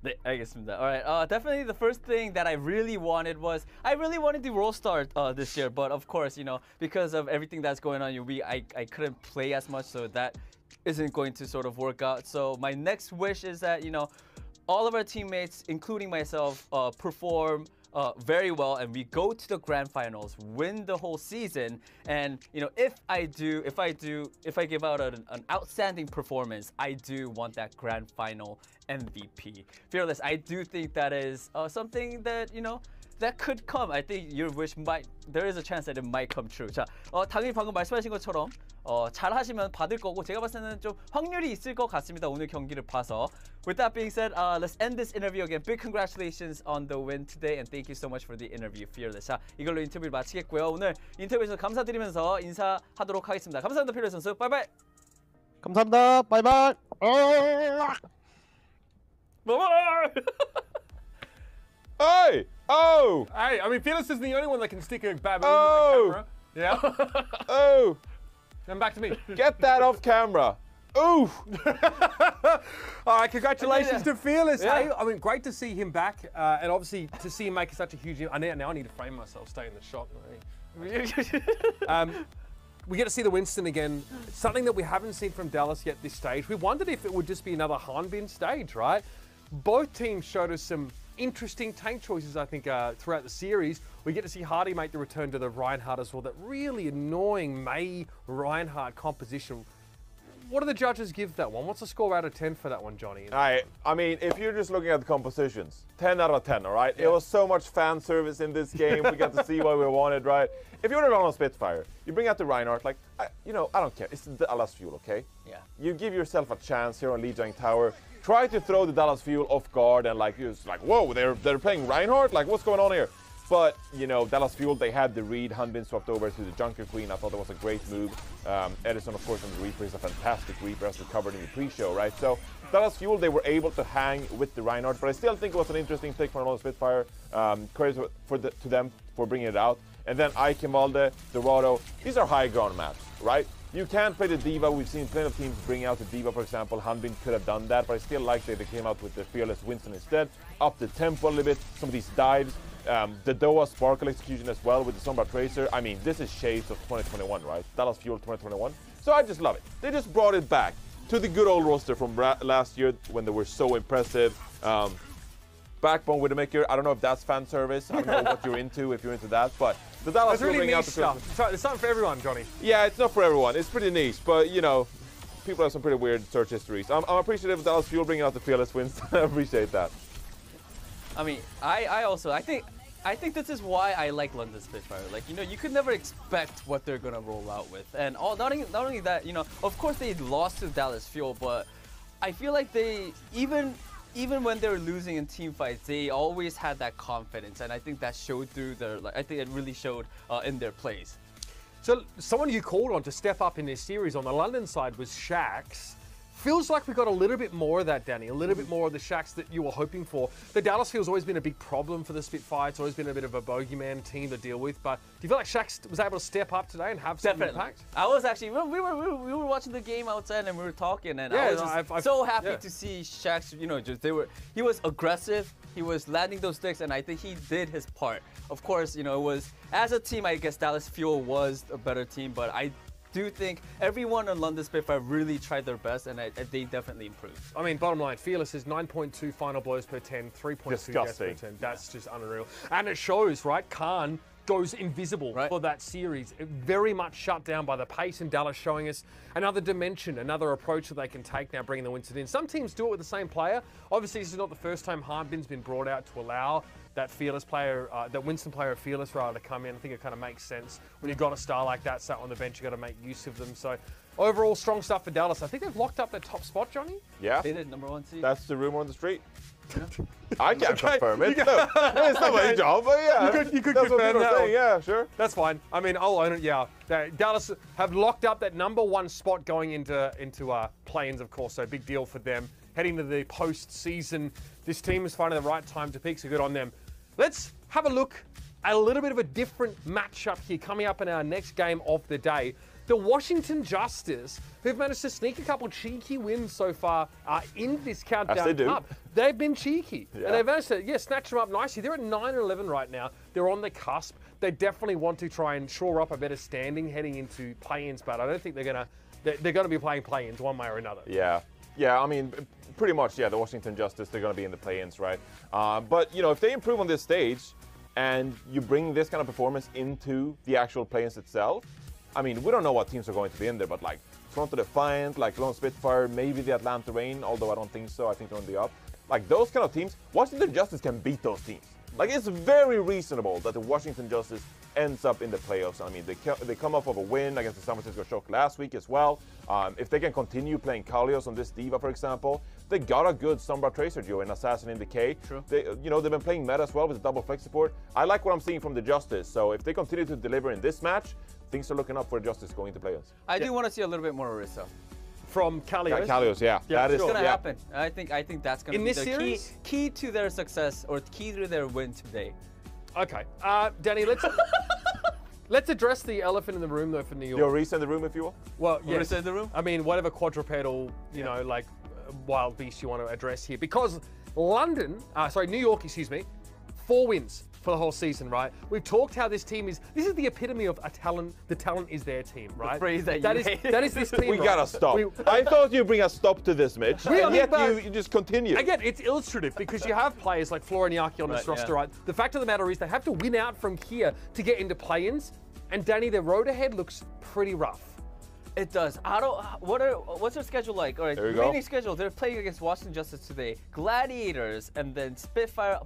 네, 알겠습니다. Alright, definitely the first thing that I really wanted was, I really wanted the World Star this year, but of course, because of everything that's going on, I couldn't play as much, so that isn't going to sort of work out. So my next wish is that, all of our teammates, including myself, perform very well, and we go to the grand finals, win the whole season. And if I give out an outstanding performance, I do want that grand final MVP. Fearless, I do think that is something that that could come. I think your wish there is a chance that it might come true. 자, 당연히 방금 말씀하신 것처럼 잘 하시면 받을 거고, 제가 봤을 때는 좀 확률이 있을 것 같습니다, 오늘 경기를 봐서. With that being said, let's end this interview again. Big congratulations on the win today, and thank you so much for the interview, Fearless. 자, 이걸로 인터뷰를 마치겠고요. 오늘 인터뷰에서 감사드리면서 인사하도록 하겠습니다. 감사합니다, Fearless 선수. 바이바이. 감사합니다. 바이바이. 바이바이. Hey! Oh! Hey, I mean, Fearless isn't the only one that can stick a baboon in the camera. Yeah? Oh! Then back to me. Get that off camera. Ooh! All right, congratulations to Fearless. Yeah. Hey, I mean, great to see him back, and obviously to see him make such a huge. Now I need to frame myself, stay in the shot. We get to see the Winston again. Something that we haven't seen from Dallas yet this stage. We wondered if it would just be another Hanbin stage, right? Both teams showed us some interesting tank choices, I think, throughout the series. We get to see Hardy make the return to the Reinhardt as well. That really annoying Mei Reinhardt composition. what do the judges give that one? What's the score out of 10 for that one, Johnny? I mean, if you're just looking at the compositions, 10 out of 10, all right? Yeah. It was so much fan service in this game. We got to see what we wanted, right? If you want to run on Spitfire, you bring out the Reinhardt, like, I don't care. It's the Dallas Fuel, okay? Yeah. You give yourself a chance here on Lijiang Tower. Try to throw the Dallas Fuel off guard and like, it's like, whoa, they're playing Reinhardt? Like, what's going on here? But, Dallas Fuel, they had the read. Hanbin swapped over to the Junker Queen. I thought that was a great move. Edison, of course, on the Reaper is a fantastic Reaper, as we covered in the pre-show, right? So, Dallas Fuel, they were able to hang with the Reinhardt, but I still think it was an interesting pick from Spitfire. Credit to them for bringing it out. And then Eichenwalde, Dorado, these are high ground maps, right? You can't play the D.Va. We've seen plenty of teams bring out the D.Va, for example. Hanbin could have done that, but I still like that they came out with the Fearless Winston instead. Up the tempo a little bit, some of these dives. The Doa Sparkle execution as well with the Sombra Tracer. I mean, this is shades of 2021, right? Dallas Fuel 2021. So I just love it. They just brought it back to the good old roster from last year when they were so impressive. Backbone Widowmaker, I don't know if that's fan service. I don't know what you're into, if you're into that, but the Dallas Fuel bring out the stuff. It's not for everyone, Johnny. Yeah, it's not for everyone. It's pretty niche, but people have some pretty weird search histories. I'm appreciative of Dallas Fuel bringing out the Fearless Winston. I appreciate that. I mean, I think this is why I like London Spitfire. Like, you could never expect what they're gonna roll out with, and not only that, of course they lost to Dallas Fuel, but I feel like they even when they were losing in team fights, they always had that confidence, and I think that showed through I think it really showed in their plays. So someone you called on to step up in this series on the London side was Shax. Feels like we got a little bit more of that, Danny. A little bit more of the Shax that you were hoping for. The Dallas Field's always been a big problem for the Spitfire. It's always been a bit of a bogeyman team to deal with. But do you feel like Shax was able to step up today and have some impact? I was actually, we were watching the game outside and we were talking, and I was so happy to see Shax. He was aggressive. He was landing those sticks, and I think he did his part. Of course, it was as a team. I guess Dallas Fuel was a better team, but I do think everyone on London Spitfire really tried their best, and they definitely improved. I mean, bottom line, Fearless is 9.2 final blows per 10, 3.2 deaths per 10. That's just unreal. And it shows, right? Khan goes invisible for that series. Very much shut down by the pace in Dallas, showing us another dimension, another approach that they can take now, bringing the Winston in. Some teams do it with the same player. Obviously, this is not the first time Hanbin's been brought out to allow that Fearless player, that Winston player of Fearless rather, to come in. I think it kind of makes sense. When you've got a star like that sat on the bench, you've got to make use of them. So overall, strong stuff for Dallas. I think they've locked up their top spot, Johnny. Yeah. They did, #1 seed. That's the rumor on the street. Yeah. I can't confirm it. No, it's not my job, but yeah. You could confirm that. Yeah, sure. That's fine. I mean, I'll own it, yeah. Dallas have locked up that #1 spot going into play-ins, of course, so big deal for them. Heading to the postseason, this team is finding the right time to peak, so good on them. Let's have a look at a little bit of a different matchup here coming up in our next game of the day. The Washington Justice, who've managed to sneak a couple cheeky wins so far in this Countdown Cup. They've been cheeky. Yeah. And they've managed to, snatch them up nicely. They're at 9-11 right now. They're on the cusp. They definitely want to try and shore up a better standing heading into play-ins, but I don't think they're gonna be playing play-ins one way or another. Yeah, I mean, pretty much, the Washington Justice, they're going to be in the play-ins, right? But, if they improve on this stage and you bring this kind of performance into the actual play-ins itself, I mean, we don't know what teams are going to be in there, but like Toronto Defiant, like Lone Spitfire, maybe the Atlanta Reign, although I don't think so. I think they're on the up. Like those kind of teams, Washington Justice can beat those teams. Like it's very reasonable that the Washington Justice ends up in the playoffs. I mean, they come off of a win against the San Francisco Shock last week as well. If they can continue playing Kalios on this D.Va, for example, they got a good Sombra Tracer duo in Assassin in Decay. True. They've been playing meta as well with the double flex support. I like what I'm seeing from the Justice. So if they continue to deliver in this match, things are looking up for Justice going to playoffs. I do want to see a little bit more Orisa. From Kalios? Kalios, yeah. That is going to happen. I think that's going to be the key to their success, or key to their win today. Okay. Danny, let's address the elephant in the room, though, for New York. Your Orisa in the room, if you will? Well, yes. Orisa in the room? I mean, whatever quadrupedal, like wild beast you want to address here. Because New York, 4 wins for the whole season, right? We've talked how this team is the epitome of a talent. The talent is their team, right? The phrase that is this team. We gotta stop. I thought you'd bring a stop to this, Mitch, and yet you just continue. Again, it's illustrative because you have players like Floriniaki on this roster, right? The fact of the matter is they have to win out from here to get into play-ins, and Danny, their road ahead looks pretty rough. It does. What's their schedule like? All right, There you remaining go. schedule. They're playing against Washington Justice today, Gladiators, and then Spitfire